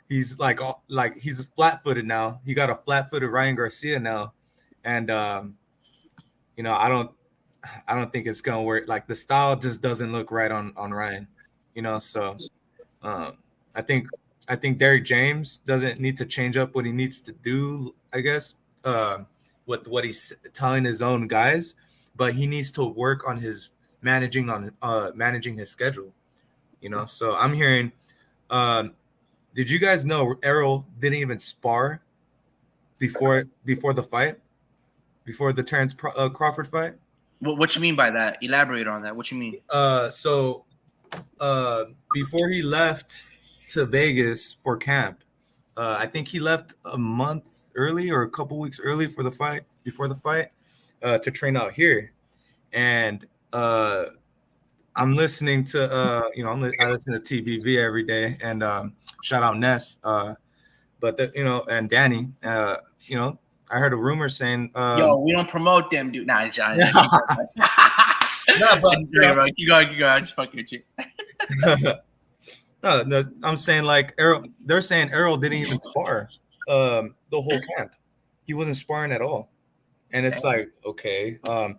he's flat-footed now. He got a flat-footed Ryan Garcia now, and I don't think it's gonna work. Like the style just doesn't look right on Ryan. You know, so I think Derek James doesn't need to change up what he needs to do, I guess. What he's telling his own guys, but he needs to work on his managing his schedule. You know, so I'm hearing. Did you guys know Errol didn't even spar before the fight, before the Terrence Crawford fight? What you mean by that? Elaborate on that. What you mean? So before he left to Vegas for camp, I think he left a month early or a couple weeks early before the fight, to train out here. And I'm listening to I listen to TBV every day, and shout out Ness, but and Danny, I heard a rumor saying, yo, we don't promote them, dude. Nah, John. No, but keep going. I'm just fucking with you. No, I'm saying like Errol. They're saying Errol didn't even spar the whole camp. He wasn't sparring at all, and it's like, okay, I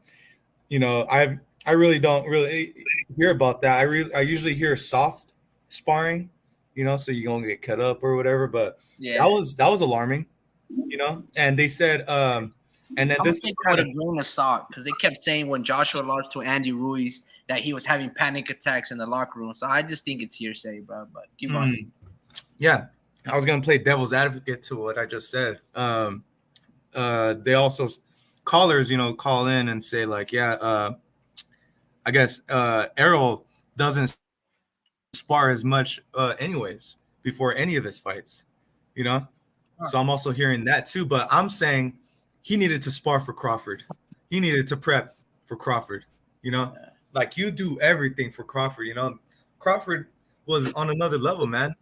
really don't really hear about that. I usually hear soft sparring, so you're gonna get cut up or whatever. But yeah, that was alarming, And they said, and then this is kind of a grain of salt, because they kept saying when Joshua lost to Andy Ruiz that he was having panic attacks in the locker room. So I just think it's hearsay, bro. But keep on. Yeah, I was gonna play devil's advocate to what I just said. They also callers, call in and say like, yeah, I guess Errol doesn't spar as much anyways before any of his fights, So I'm also hearing that too. But I'm saying he needed to spar for Crawford. He needed to prep for Crawford, Like you do everything for Crawford, Crawford was on another level, man.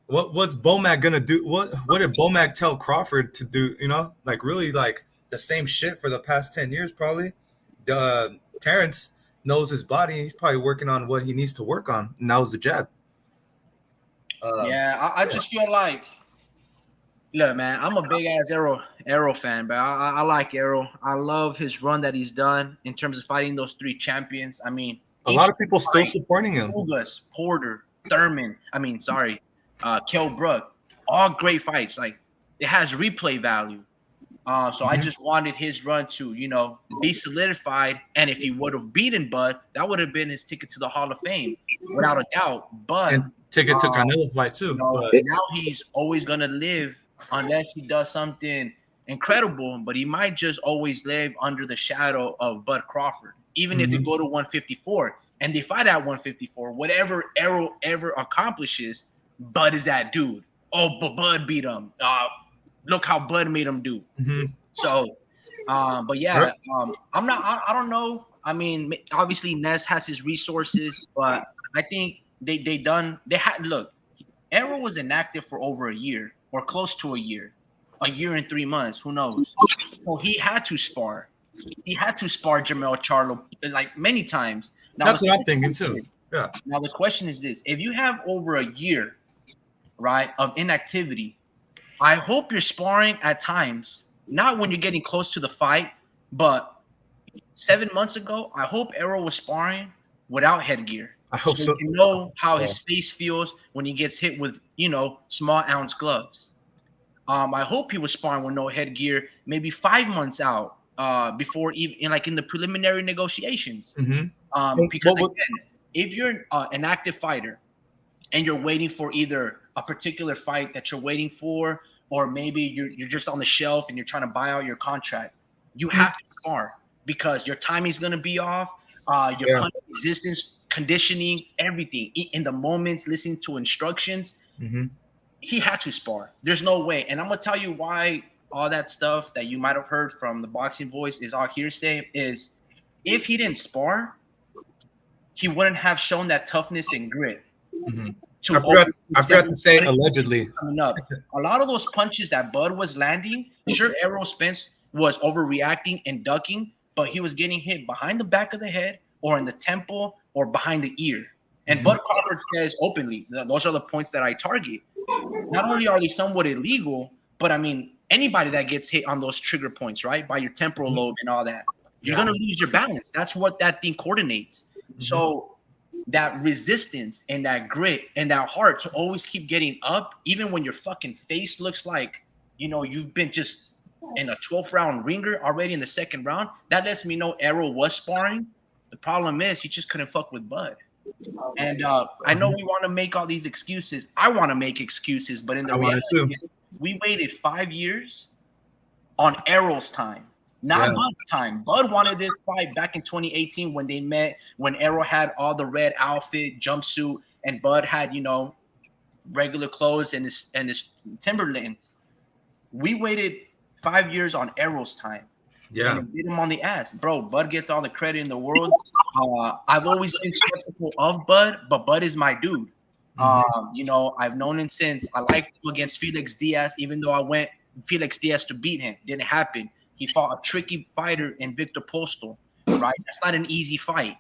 What's Bomac gonna do? What did Bomac tell Crawford to do? Like really like the same shit for the past 10 years, probably. Terrence knows his body. He's probably working on what he needs to work on, and that was the jab. I just feel like, look, man, I'm a big ass Errol fan, but I like Errol. I love his run that he's done in terms of fighting those three champions. I mean, a lot of people still supporting him. Ugas, Porter, Thurman. Kell Brook. All great fights. Like, it has replay value. So I just wanted his run to, be solidified. And if he would have beaten Bud, that would have been his ticket to the Hall of Fame, without a doubt. But and ticket to Canelo fight too. Now he's always gonna live unless he does something incredible. But he might just always live under the shadow of Bud Crawford, even if they go to 154 and they fight at 154. Whatever Errol ever accomplishes, Bud is that dude. Oh, but Bud beat him. Look how Bud made him do. Mm-hmm. So But yeah, I'm not. I don't know. I mean, obviously Ness has his resources, but I think they had look. Arrow was inactive for over a year or close to a year and 3 months. Who knows? So he had to spar. He had to spar Jamel Charlo like many times. Now That's what I'm thinking too. Yeah. Now the question is this: if you have over a year, right, of inactivity, I hope you're sparring at times, not when you're getting close to the fight, but 7 months ago, I hope Arrow was sparring without headgear. I hope so. You know how his face feels when he gets hit with, small ounce gloves. I hope he was sparring with no headgear, maybe 5 months out, before even in the preliminary negotiations. Because again, if you're an active fighter and you're waiting for either a particular fight that you're waiting for, or maybe you're just on the shelf and you're trying to buy out your contract, you have to spar because your timing's going to be off. Your punch resistance, conditioning, everything in the moments, listening to instructions. He had to spar. There's no way. And I'm going to tell you why all that stuff that you might have heard from the Boxing Voice is all hearsay. Is if he didn't spar, he wouldn't have shown that toughness and grit. I forgot to say allegedly. Coming up. A lot of those punches that Bud was landing, sure, Errol Spence was overreacting and ducking, but he was getting hit behind the back of the head or in the temple or behind the ear. And Bud Crawford says openly, those are the points that I target. Not only are they somewhat illegal, but I mean, anybody that gets hit on those trigger points, right, by your temporal lobe and all that, you're going to lose your balance. That's what that thing coordinates. So that resistance and that grit and that heart to always keep getting up, even when your fucking face looks like, you've been just in a 12th round ringer already in the second round, that lets me know Errol was sparring. The problem is he just couldn't fuck with Bud. And I know we want to make all these excuses. I want to make excuses, but in the reality, we waited 5 years on Errol's time. Not Bud's time. Bud wanted this fight back in 2018 when they met, when Errol had all the red outfit, jumpsuit, and Bud had, regular clothes and his Timberlands. We waited 5 years on Errol's time. Yeah. And hit him on the ass. Bro, Bud gets all the credit in the world. I've always been skeptical of Bud, but Bud is my dude. I've known him since. I liked him against Felix Diaz, even though I went Felix Diaz to beat him. Didn't happen. He fought a tricky fighter in Victor Postal, right? That's not an easy fight.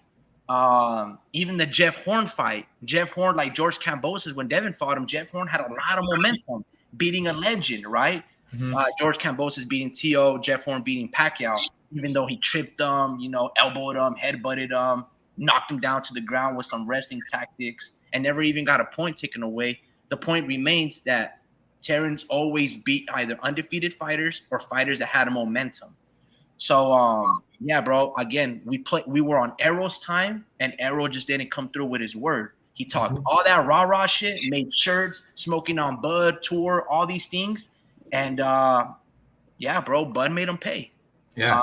Even the Jeff Horn fight. Jeff Horn, like George Kambosos, when Devin fought him, Jeff Horn had a lot of momentum, beating a legend, right? George Kambosos beating T.O., Jeff Horn beating Pacquiao, even though he tripped him, elbowed him, headbutted him, knocked him down to the ground with some wrestling tactics, and never even got a point taken away. The point remains that Terrence always beat either undefeated fighters or fighters that had a momentum. So, yeah, bro, again, we were on Errol's time, and Errol just didn't come through with his word. He talked all that rah-rah shit, made shirts, smoking on Bud, tour, all these things. And, yeah, bro, Bud made him pay. Yeah.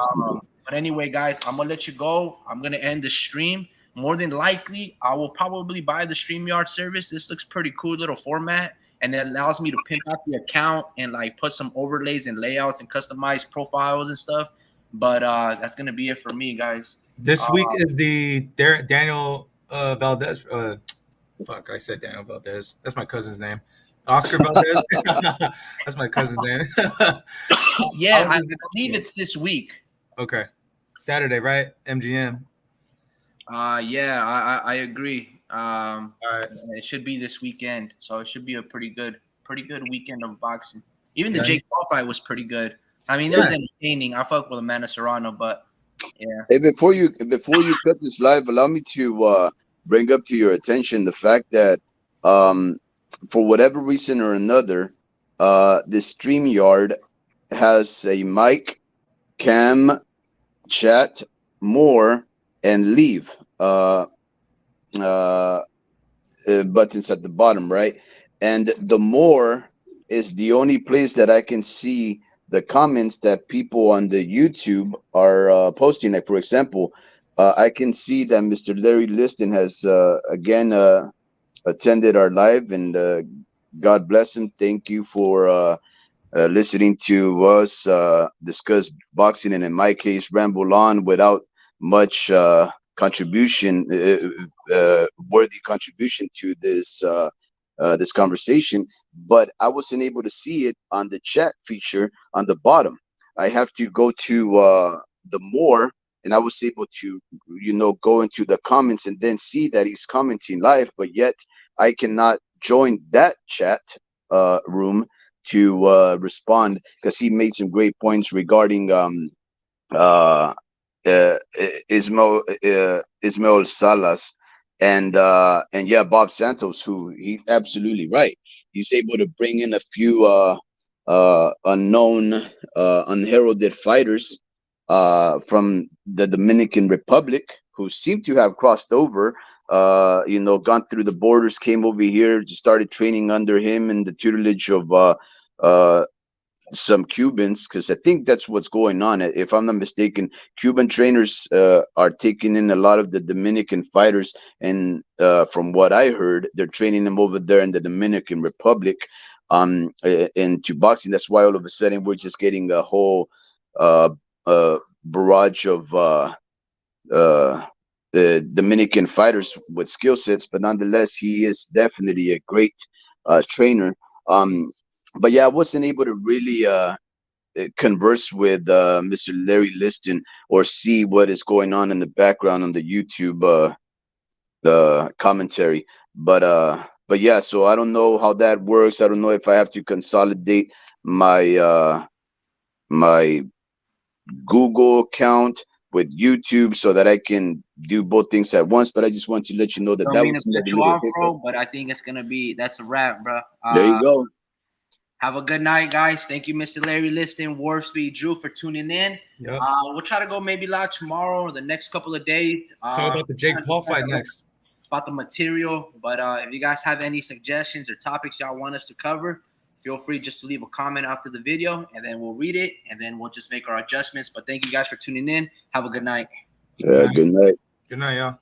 But anyway, guys, I'm going to let you go. I'm going to end the stream. More than likely, I will probably buy the StreamYard service. This looks pretty cool little format. And it allows me to pimp out the account and put some overlays and layouts and customize profiles and stuff. But that's gonna be it for me, guys. This week is the Daniel Valdez. Fuck, I said Daniel Valdez. That's my cousin's name. Oscar Valdez. That's my cousin's name. Yeah, I believe it's this week. Okay, Saturday, right? MGM. Yeah, I agree. All right. It should be this weekend, so it should be a pretty good weekend of boxing. Even the Jake Paul fight was pretty good. I mean, it was entertaining. I fuck with Amanda Serrano, but yeah. Hey, before you cut this live, allow me to bring up to your attention the fact that for whatever reason or another, the StreamYard has a mic, cam, chat, more, and leave buttons at the bottom, right? And the more is the only place that I can see the comments that people on the YouTube are posting. Like, for example, I can see that Mr. Larry Liston has again attended our live, and God bless him. Thank you for listening to us discuss boxing, and in my case, ramble on without much contribution, worthy contribution to this conversation. But I wasn't able to see it on the chat feature on the bottom. I have to go to the more, and I was able to, go into the comments and then see that he's commenting live, but yet I cannot join that chat room to respond, because he made some great points regarding uh, Ismael Salas and yeah, Bob Santos, who he's absolutely right. He's able to bring in a few unknown, unheralded fighters from the Dominican Republic, who seem to have crossed over, gone through the borders, came over here, just started training under him in the tutelage of uh, some Cubans, because I think that's what's going on. If I'm not mistaken, Cuban trainers are taking in a lot of the Dominican fighters, and from what I heard, they're training them over there in the Dominican Republic into boxing. That's why all of a sudden we're just getting a whole barrage of the Dominican fighters with skill sets. But nonetheless, he is definitely a great trainer. But yeah, I wasn't able to really converse with Mr. Larry Liston or see what is going on in the background on the YouTube the commentary. But yeah, so I don't know how that works. I don't know if I have to consolidate my my Google account with YouTube so that I can do both things at once. But I just want to let you know that Don't that mean to was cut a you little off, hiccup. bro, but I think that's a wrap, bro. There you go. Have a good night, guys. Thank you, Mr. Larry Liston, Warp Speed, Drew, for tuning in. Yep. We'll try to go maybe live tomorrow or the next couple of days. Let's talk about the Jake Paul fight next. About the material. But if you guys have any suggestions or topics y'all want us to cover, feel free just to leave a comment after the video, and then we'll read it, and then we'll just make our adjustments. But thank you guys for tuning in. Have a good night. Good night. Good night, y'all.